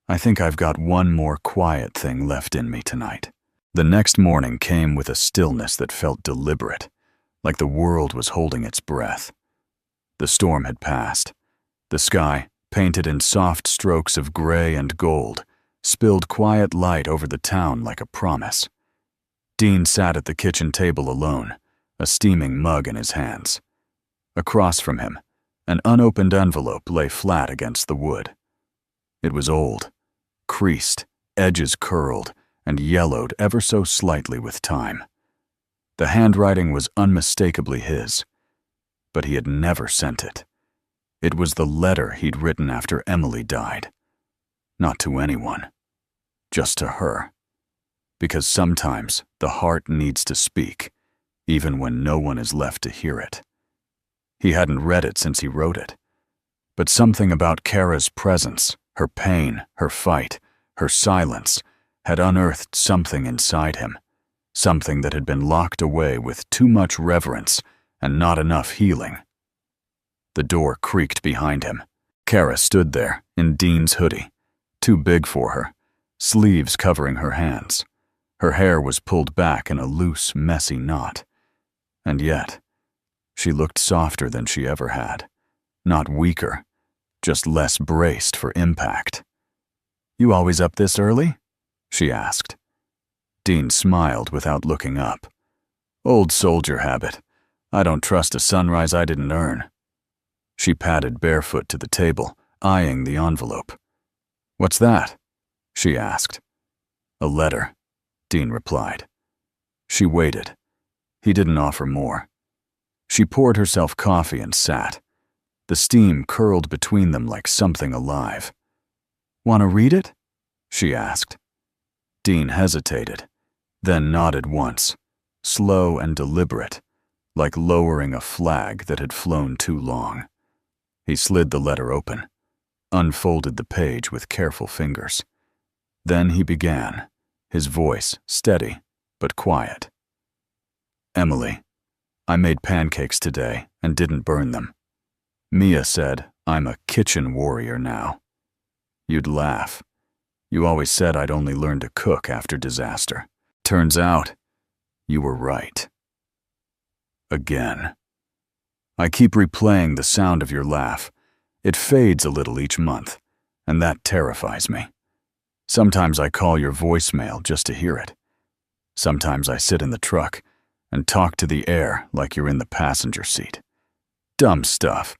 I think I've got one more quiet thing left in me tonight. The next morning came with a stillness that felt deliberate, like the world was holding its breath. The storm had passed. The sky, painted in soft strokes of gray and gold, spilled quiet light over the town like a promise. Dean sat at the kitchen table alone, a steaming mug in his hands. Across from him, an unopened envelope lay flat against the wood. It was old, creased, edges curled, and yellowed ever so slightly with time. The handwriting was unmistakably his, but he had never sent it. It was the letter he'd written after Emily died. Not to anyone, just to her. Because sometimes the heart needs to speak, even when no one is left to hear it. He hadn't read it since he wrote it. But something about Kara's presence, her pain, her fight, her silence, had unearthed something inside him, something that had been locked away with too much reverence and not enough healing. The door creaked behind him. Kara stood there, in Dean's hoodie, too big for her, sleeves covering her hands. Her hair was pulled back in a loose, messy knot. And yet, she looked softer than she ever had. Not weaker, just less braced for impact. You always up this early? She asked. Dean smiled without looking up. Old soldier habit. I don't trust a sunrise I didn't earn. She padded barefoot to the table, eyeing the envelope. What's that? She asked. A letter, Dean replied. She waited. He didn't offer more. She poured herself coffee and sat. The steam curled between them like something alive. Want to read it? She asked. Dean hesitated, then nodded once, slow and deliberate, like lowering a flag that had flown too long. He slid the letter open, unfolded the page with careful fingers. Then he began, his voice steady but quiet. Emily, I made pancakes today and didn't burn them. Mia said I'm a kitchen warrior now. You'd laugh. You always said I'd only learn to cook after disaster. Turns out, you were right. Again. I keep replaying the sound of your laugh. It fades a little each month, and that terrifies me. Sometimes I call your voicemail just to hear it. Sometimes I sit in the truck and talk to the air like you're in the passenger seat. Dumb stuff,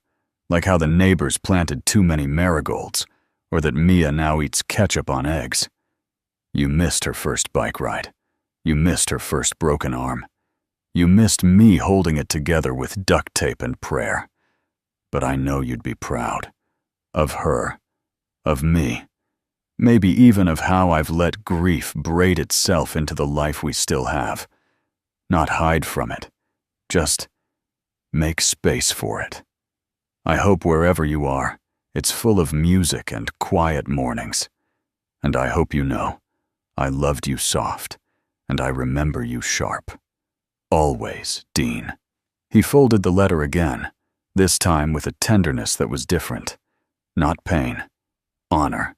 like how the neighbors planted too many marigolds, or that Mia now eats ketchup on eggs. You missed her first bike ride. You missed her first broken arm. You missed me holding it together with duct tape and prayer. But I know you'd be proud. Of her. Of me. Maybe even of how I've let grief braid itself into the life we still have. Not hide from it. Just make space for it. I hope wherever you are, it's full of music and quiet mornings. And I hope you know, I loved you soft, and I remember you sharp. Always, Dean. He folded the letter again, this time with a tenderness that was different. Not pain. Honor.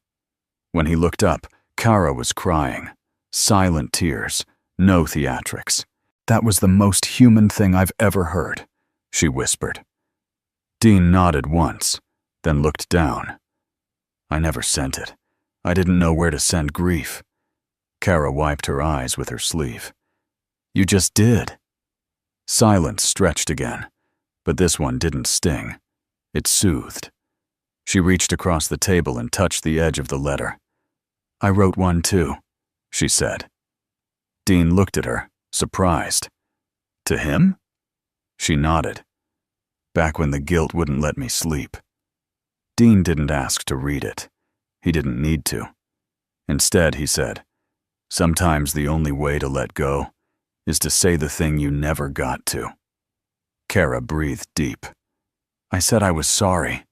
When he looked up, Kara was crying. Silent tears. No theatrics. "That was the most human thing I've ever heard," she whispered. Dean nodded once, then looked down. "I never sent it. I didn't know where to send grief." Kara wiped her eyes with her sleeve. "You just did." Silence stretched again, but this one didn't sting. It soothed. She reached across the table and touched the edge of the letter. "I wrote one too," she said. Dean looked at her, surprised. "To him?" She nodded. "Back when the guilt wouldn't let me sleep." Dean didn't ask to read it. He didn't need to. Instead, he said, "Sometimes the only way to let go is to say the thing you never got to." Kara breathed deep. "I said I was sorry,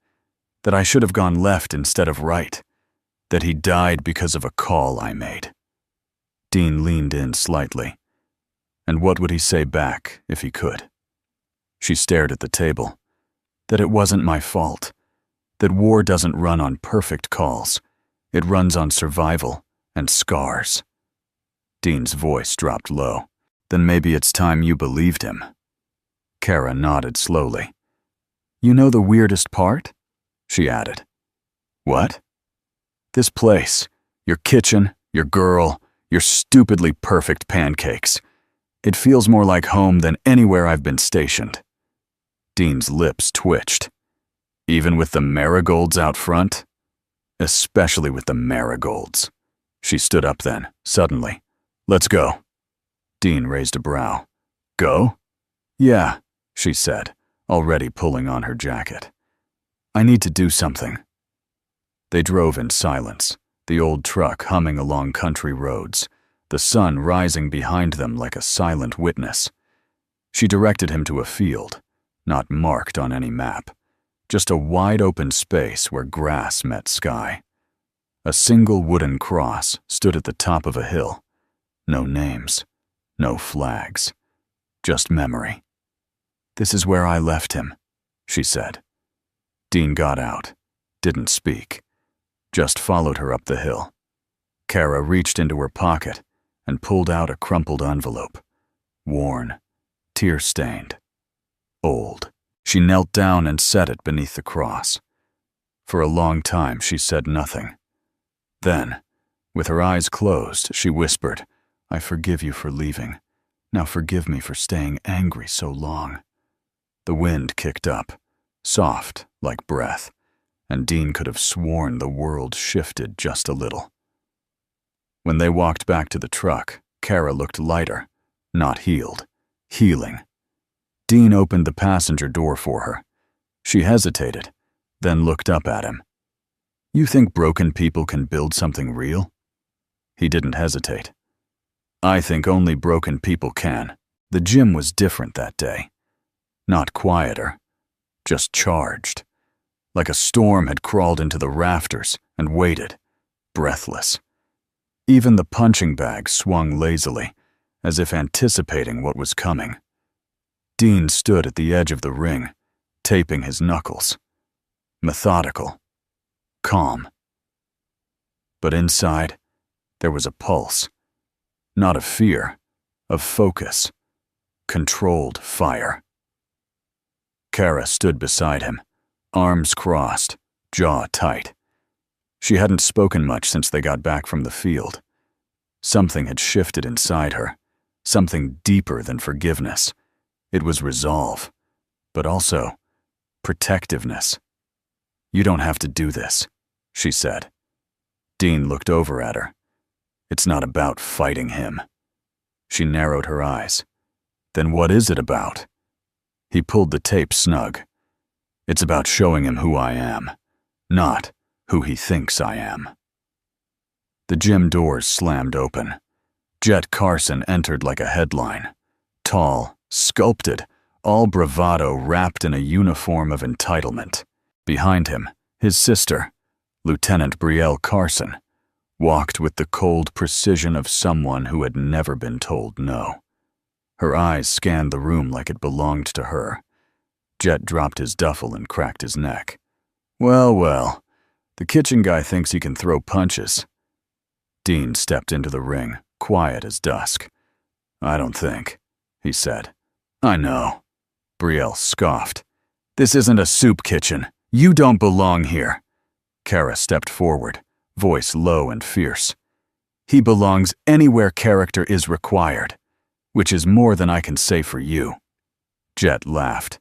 that I should have gone left instead of right, that he died because of a call I made." Dean leaned in slightly. And what would he say back if he could? She stared at the table. That it wasn't my fault. That war doesn't run on perfect calls. It runs on survival and scars. Dean's voice dropped low. "Then maybe it's time you believed him." Kara nodded slowly. "You know the weirdest part?" she added. "What?" "This place. Your kitchen, your girl, your stupidly perfect pancakes. It feels more like home than anywhere I've been stationed." Dean's lips twitched. "Even with the marigolds out front?" "Especially with the marigolds." She stood up then, suddenly. "Let's go." Dean raised a brow. "Go?" "Yeah," she said, already pulling on her jacket. "I need to do something." They drove in silence, the old truck humming along country roads, the sun rising behind them like a silent witness. She directed him to a field, not marked on any map, just a wide-open space where grass met sky. A single wooden cross stood at the top of a hill. No names, no flags, just memory. "This is where I left him," she said. Dean got out, didn't speak, just followed her up the hill. Kara reached into her pocket and pulled out a crumpled envelope. Worn, tear-stained, old. She knelt down and set it beneath the cross. For a long time she said nothing. Then, with her eyes closed, she whispered, "I forgive you for leaving. Now forgive me for staying angry so long." The wind kicked up, soft like breath, and Dean could have sworn the world shifted just a little. When they walked back to the truck, Kara looked lighter, not healed, healing. Dean opened the passenger door for her. She hesitated, then looked up at him. "You think broken people can build something real?" He didn't hesitate. "I think only broken people can." The gym was different that day. Not quieter, just charged. Like a storm had crawled into the rafters and waited, breathless. Even the punching bag swung lazily, as if anticipating what was coming. Dean stood at the edge of the ring, taping his knuckles. Methodical. Calm. But inside, there was a pulse. Not of fear, of focus. Controlled fire. Kara stood beside him, arms crossed, jaw tight. She hadn't spoken much since they got back from the field. Something had shifted inside her, something deeper than forgiveness. It was resolve, but also protectiveness. "You don't have to do this," she said. Dean looked over at her. "It's not about fighting him." She narrowed her eyes. "Then what is it about?" He pulled the tape snug. "It's about showing him who I am, not who he thinks I am." The gym doors slammed open. Jet Carson entered like a headline. Tall, sculpted, all bravado wrapped in a uniform of entitlement. Behind him, his sister, Lieutenant Brielle Carson, walked with the cold precision of someone who had never been told no. Her eyes scanned the room like it belonged to her. Jet dropped his duffel and cracked his neck. Well, well, the kitchen guy thinks he can throw punches. Dean stepped into the ring, quiet as dusk. I don't think, he said. I know. Brielle scoffed. This isn't a soup kitchen. You don't belong here. Kara stepped forward, voice low and fierce. He belongs anywhere character is required, which is more than I can say for you. Jet laughed.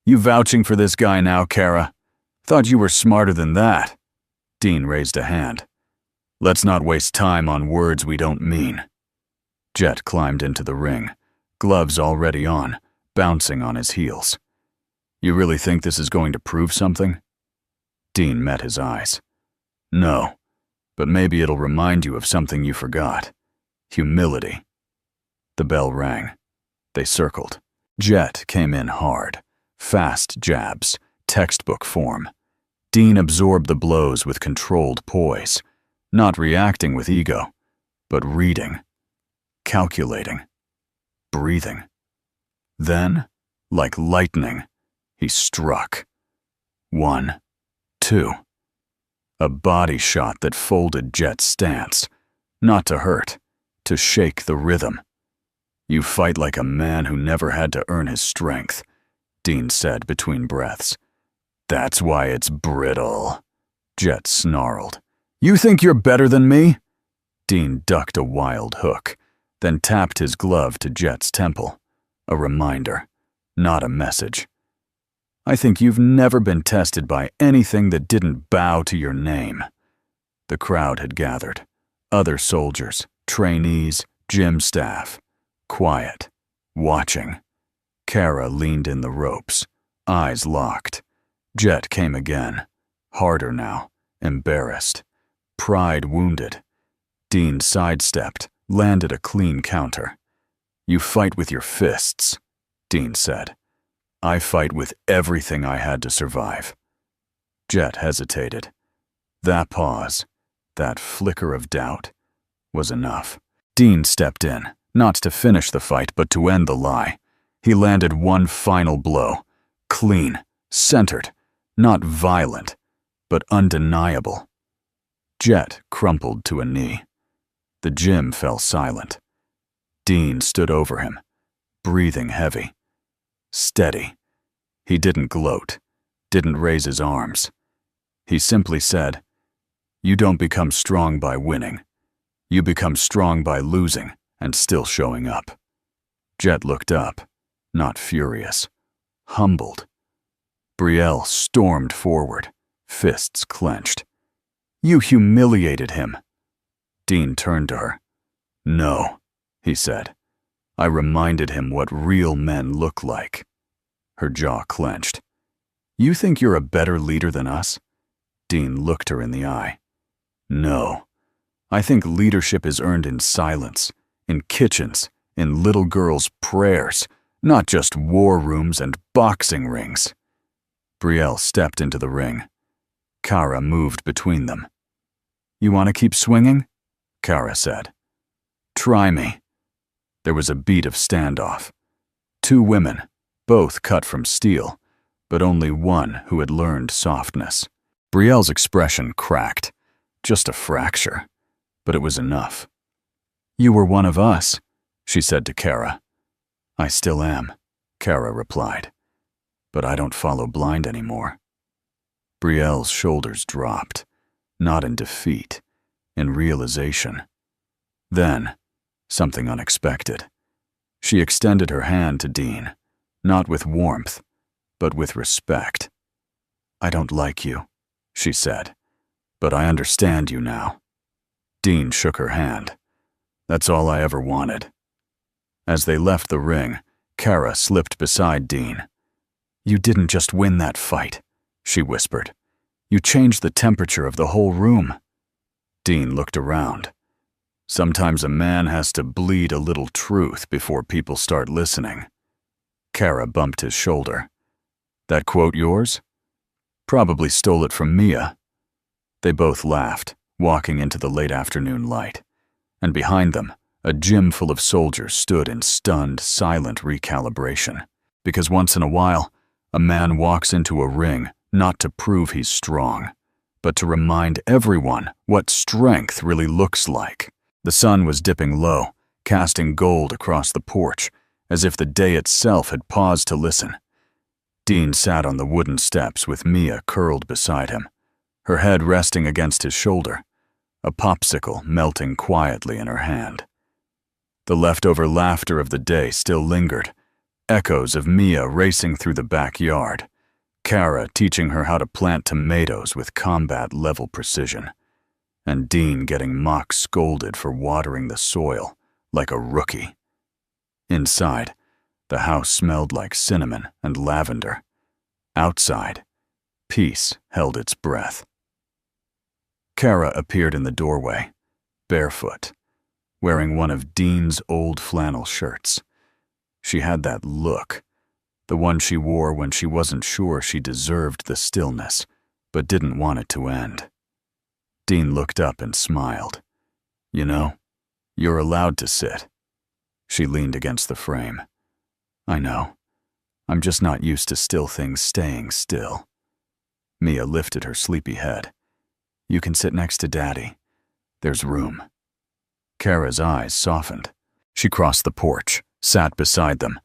You vouching for this guy now, Kara? Thought you were smarter than that. Dean raised a hand. Let's not waste time on words we don't mean. Jet climbed into the ring, gloves already on, bouncing on his heels. You really think this is going to prove something? Dean met his eyes. No, but maybe it'll remind you of something you forgot. Humility. The bell rang. They circled. Jet came in hard. Fast jabs, textbook form. Dean absorbed the blows with controlled poise, not reacting with ego, but reading, calculating, breathing. Then, like lightning, he struck. 1, 2. A body shot that folded Jet's stance, not to hurt, to shake the rhythm. You fight like a man who never had to earn his strength, Dean said between breaths. That's why it's brittle, Jet snarled. You think you're better than me? Dean ducked a wild hook, then tapped his glove to Jet's temple. A reminder, not a message. I think you've never been tested by anything that didn't bow to your name. The crowd had gathered. Other soldiers, trainees, gym staff. Quiet, watching. Kara leaned in the ropes, eyes locked. Jet came again, harder now, embarrassed. Pride wounded. Dean sidestepped, landed a clean counter. You fight with your fists, Dean said. I fight with everything I had to survive. Jet hesitated. That pause, that flicker of doubt, was enough. Dean stepped in, not to finish the fight, but to end the lie. He landed one final blow, clean, centered, not violent, but undeniable. Jet crumpled to a knee. The gym fell silent. Dean stood over him, breathing heavy. Steady. He didn't gloat, didn't raise his arms. He simply said, You don't become strong by winning. You become strong by losing and still showing up. Jet looked up, not furious, humbled. Brielle stormed forward, fists clenched. You humiliated him. Dean turned to her. No, he said. I reminded him what real men look like. Her jaw clenched. You think you're a better leader than us? Dean looked her in the eye. No. I think leadership is earned in silence, in kitchens, in little girls' prayers, not just war rooms and boxing rings. Brielle stepped into the ring. Kara moved between them. You want to keep swinging? Kara said. Try me. There was a beat of standoff. 2 women, both cut from steel, but only one who had learned softness. Brielle's expression cracked. Just a fracture, but it was enough. You were one of us, she said to Kara. I still am, Kara replied. But I don't follow blind anymore. Brielle's shoulders dropped, not in defeat, in realization. Then, something unexpected. She extended her hand to Dean, not with warmth, but with respect. I don't like you, she said, but I understand you now. Dean shook her hand. That's all I ever wanted. As they left the ring, Kara slipped beside Dean. You didn't just win that fight, she whispered. You changed the temperature of the whole room. Dean looked around. Sometimes a man has to bleed a little truth before people start listening. Kara bumped his shoulder. That quote yours? Probably stole it from Mia. They both laughed, walking into the late afternoon light. And behind them, a gym full of soldiers stood in stunned, silent recalibration. Because once in a while, a man walks into a ring not to prove he's strong, but to remind everyone what strength really looks like. The sun was dipping low, casting gold across the porch, as if the day itself had paused to listen. Dean sat on the wooden steps with Mia curled beside him, her head resting against his shoulder, a popsicle melting quietly in her hand. The leftover laughter of the day still lingered, echoes of Mia racing through the backyard, Kara teaching her how to plant tomatoes with combat-level precision, and Dean getting mock scolded for watering the soil like a rookie. Inside, the house smelled like cinnamon and lavender. Outside, peace held its breath. Kara appeared in the doorway, barefoot, wearing one of Dean's old flannel shirts. She had that look, the one she wore when she wasn't sure she deserved the stillness, but didn't want it to end. Dean looked up and smiled. "You know, you're allowed to sit." She leaned against the frame. "I know. I'm just not used to still things staying still." Mia lifted her sleepy head. "You can sit next to Daddy. There's room." Kara's eyes softened. She crossed the porch, sat beside them,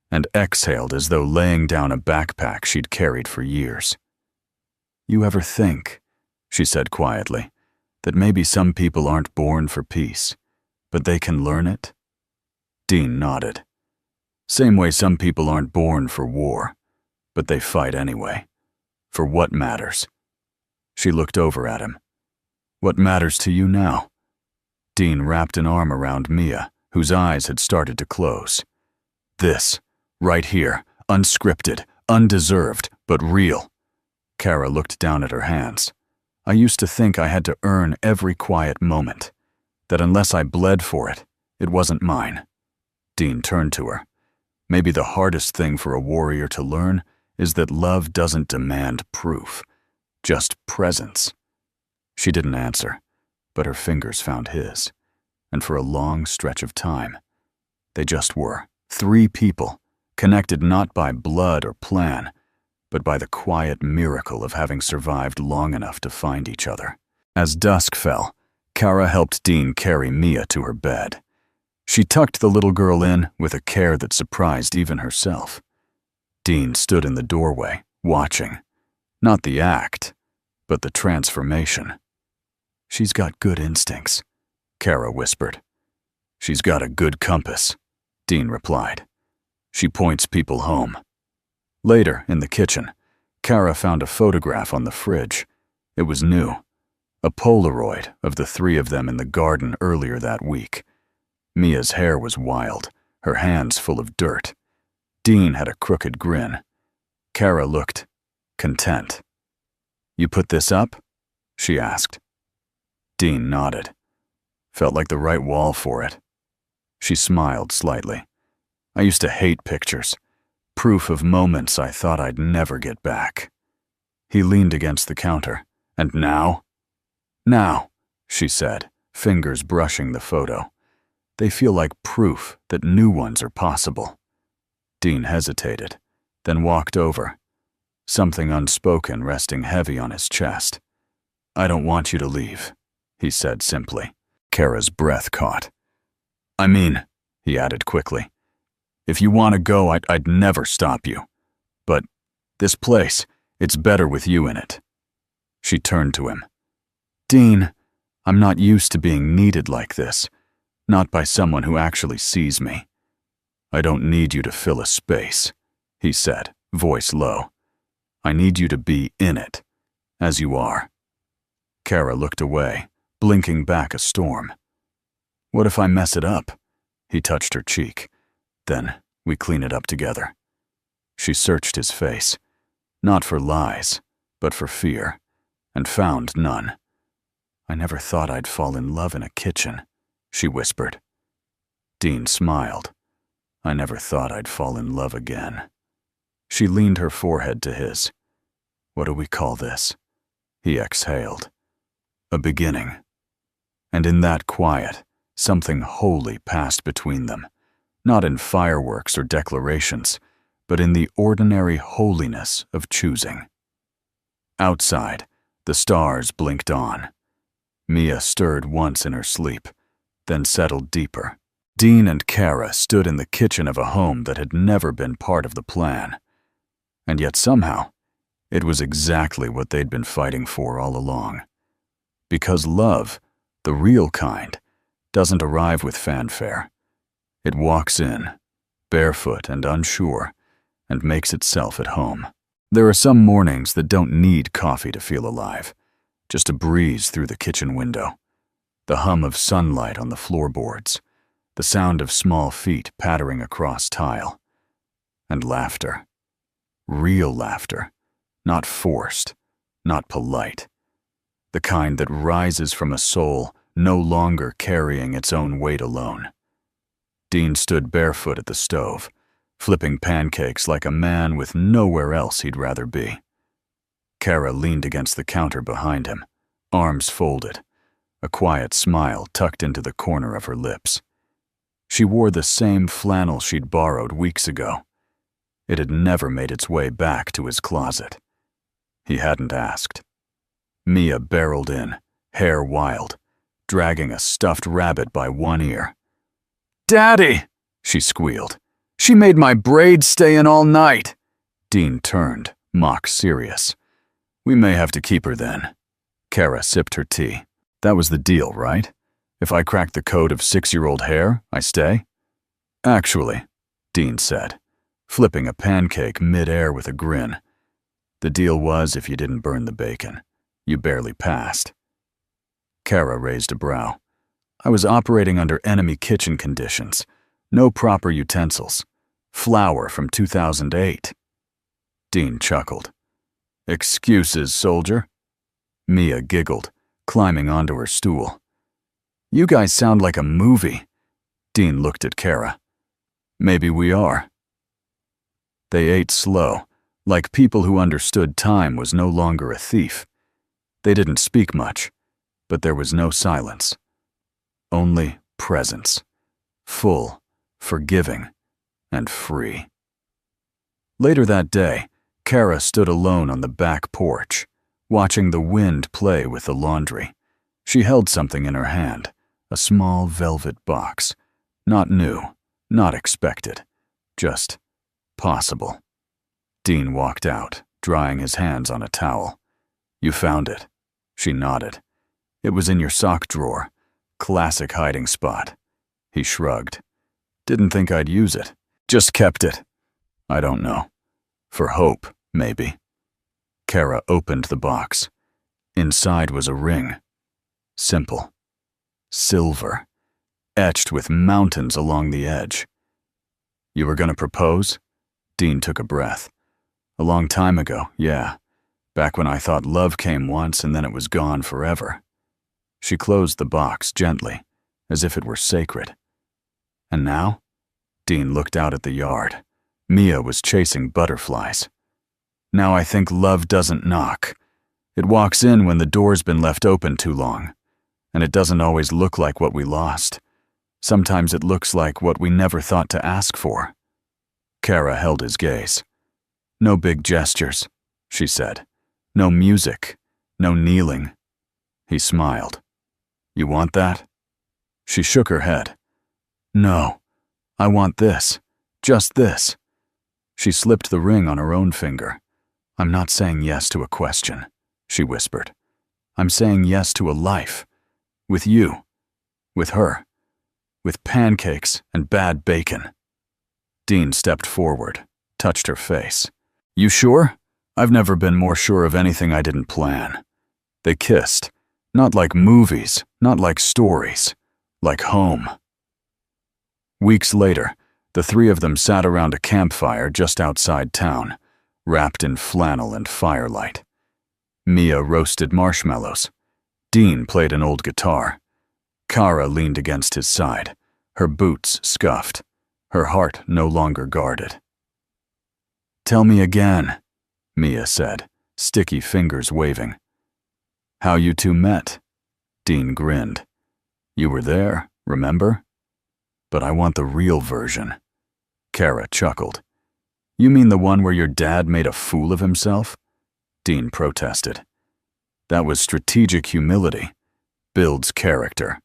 and exhaled as though laying down a backpack she'd carried for years. "You ever think," she said quietly, "that maybe some people aren't born for peace, but they can learn it?" Dean nodded. "Same way some people aren't born for war, but they fight anyway. For what matters?" She looked over at him. "What matters to you now?" Dean wrapped an arm around Mia, whose eyes had started to close. "This, right here, unscripted, undeserved, but real." Kara looked down at her hands. "I used to think I had to earn every quiet moment, that unless I bled for it, it wasn't mine." Dean turned to her. "Maybe the hardest thing for a warrior to learn is that love doesn't demand proof, just presence." She didn't answer, but her fingers found his, and for a long stretch of time, they just were, three people, connected not by blood or plan, but by the quiet miracle of having survived long enough to find each other. As dusk fell, Kara helped Dean carry Mia to her bed. She tucked the little girl in with a care that surprised even herself. Dean stood in the doorway, watching. Not the act, but the transformation. "She's got good instincts," Kara whispered. "She's got a good compass," Dean replied. "She points people home." Later, in the kitchen, Kara found a photograph on the fridge. It was new, a Polaroid of the three of them in the garden earlier that week. Mia's hair was wild, her hands full of dirt. Dean had a crooked grin. Kara looked content. "You put this up?" she asked. Dean nodded. "Felt like the right wall for it." She smiled slightly. "I used to hate pictures. Proof of moments I thought I'd never get back." He leaned against the counter. "And now?" "Now," she said, fingers brushing the photo. "They feel like proof that new ones are possible." Dean hesitated, then walked over, something unspoken resting heavy on his chest. "I don't want you to leave," he said simply. Kara's breath caught. "I mean," he added quickly, "if you want to go, I'd never stop you. But this place, it's better with you in it." She turned to him. "Dean, I'm not used to being needed like this, not by someone who actually sees me." "I don't need you to fill a space," he said, voice low. "I need you to be in it, as you are." Kara looked away, blinking back a storm. "What if I mess it up?" He touched her cheek. "Then we clean it up together." She searched his face, not for lies, but for fear, and found none. "I never thought I'd fall in love in a kitchen," she whispered. Dean smiled. "I never thought I'd fall in love again." She leaned her forehead to his. "What do we call this?" He exhaled. "A beginning." And in that quiet, Something holy passed between them, not in fireworks or declarations, but in the ordinary holiness of choosing. Outside, the stars blinked on. Mia stirred once in her sleep, then settled deeper. Dean and Kara stood in the kitchen of a home that had never been part of the plan. And yet somehow, it was exactly what they'd been fighting for all along. Because love, the real kind, doesn't arrive with fanfare. It walks in, barefoot and unsure, and makes itself at home. There are some mornings that don't need coffee to feel alive, just a breeze through the kitchen window, the hum of sunlight on the floorboards, the sound of small feet pattering across tile, and laughter. Real laughter, not forced, not polite. The kind that rises from a soul no longer carrying its own weight alone. Dean stood barefoot at the stove, flipping pancakes like a man with nowhere else he'd rather be. Kara leaned against the counter behind him, arms folded, a quiet smile tucked into the corner of her lips. She wore the same flannel she'd borrowed weeks ago. It had never made its way back to his closet. He hadn't asked. Mia barreled in, hair wild, dragging a stuffed rabbit by one ear. "Daddy!" she squealed. "She made my braids stay in all night." Dean turned, mock serious. "We may have to keep her then." Kara sipped her tea. "That was the deal, right? If I crack the code of 6-year-old hair, I stay?" "Actually," Dean said, flipping a pancake mid-air with a grin. "The deal was if you didn't burn the bacon. You barely passed." Kara raised a brow. "I was operating under enemy kitchen conditions. No proper utensils. Flour from 2008. Dean chuckled. "Excuses, soldier." Mia giggled, climbing onto her stool. "You guys sound like a movie." Dean looked at Kara. "Maybe we are." They ate slow, like people who understood time was no longer a thief. They didn't speak much, but there was no silence. Only presence. Full, forgiving, and free. Later that day, Kara stood alone on the back porch, watching the wind play with the laundry. She held something in her hand, a small velvet box. Not new, not expected, just possible. Dean walked out, drying his hands on a towel. "You found it." She nodded. "It was in your sock drawer. Classic hiding spot." He shrugged. "Didn't think I'd use it. Just kept it. I don't know. For hope, maybe." Kara opened the box. Inside was a ring. Simple. Silver. Etched with mountains along the edge. "You were gonna propose?" Dean took a breath. "A long time ago, yeah. Back when I thought love came once and then it was gone forever." She closed the box gently, as if it were sacred. "And now?" Dean looked out at the yard. Mia was chasing butterflies. "Now I think love doesn't knock. It walks in when the door's been left open too long. And it doesn't always look like what we lost. Sometimes it looks like what we never thought to ask for." Kara held his gaze. "No big gestures," she said. "No music. No kneeling." He smiled. "You want that?" She shook her head. "No. I want this. Just this." She slipped the ring on her own finger. "I'm not saying yes to a question," she whispered. "I'm saying yes to a life. With you. With her. With pancakes and bad bacon." Dean stepped forward, touched her face. "You sure? I've never been more sure of anything I didn't plan." They kissed. Not like movies, not like stories. Like home. Weeks later, the three of them sat around a campfire just outside town, wrapped in flannel and firelight. Mia roasted marshmallows. Dean played an old guitar. Kara leaned against his side, her boots scuffed, her heart no longer guarded. "Tell me again," Mia said, sticky fingers waving. "How you two met." Dean grinned. "You were there, Remember? But I want the real version. Kara chuckled. You mean the one where your dad made a fool of himself? Dean protested. That was strategic humility. Builds character.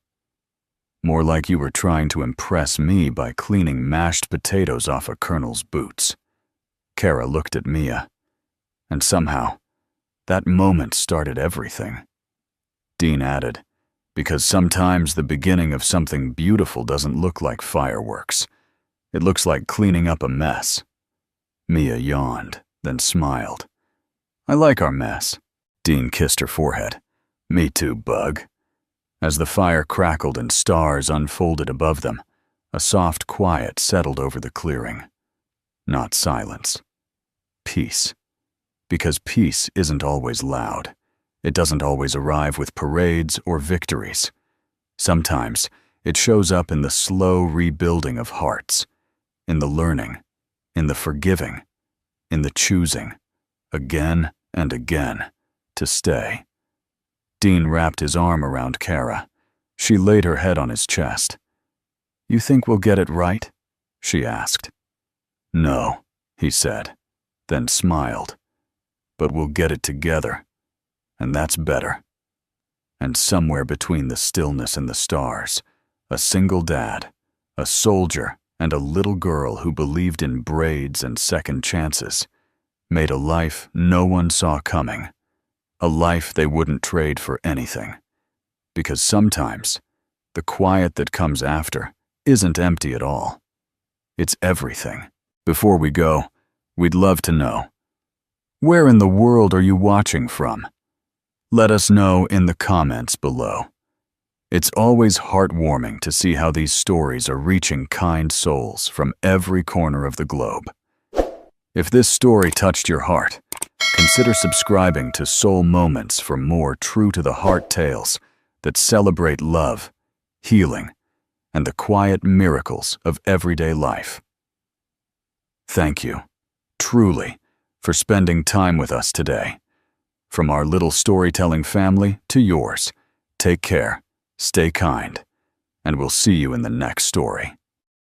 More like you were trying to impress me by cleaning mashed potatoes off a colonel's boots. Kara looked at Mia. And somehow, that moment started everything. Dean added, because sometimes the beginning of something beautiful doesn't look like fireworks. It looks like cleaning up a mess. Mia yawned, then smiled. I like our mess. Dean kissed her forehead. Me too, Bug. As the fire crackled and stars unfolded above them, a soft quiet settled over the clearing. Not silence. Peace. Because peace isn't always loud. It doesn't always arrive with parades or victories. Sometimes it shows up in the slow rebuilding of hearts, in the learning, in the forgiving, in the choosing, again and again, to stay. Dean wrapped his arm around Kara. She laid her head on his chest. You think we'll get it right? She asked. No, he said, then smiled. But we'll get it together, and that's better. And somewhere between the stillness and the stars, a single dad, a soldier, and a little girl who believed in braids and second chances, made a life no one saw coming, a life they wouldn't trade for anything. Because sometimes, the quiet that comes after isn't empty at all. It's everything. Before we go, we'd love to know, where in the world are you watching from? Let us know in the comments below. It's always heartwarming to see how these stories are reaching kind souls from every corner of the globe. If this story touched your heart, consider subscribing to Soul Moments for more true-to-the-heart tales that celebrate love, healing, and the quiet miracles of everyday life. Thank you, truly, for spending time with us today. From our little storytelling family to yours, take care, stay kind, and we'll see you in the next story.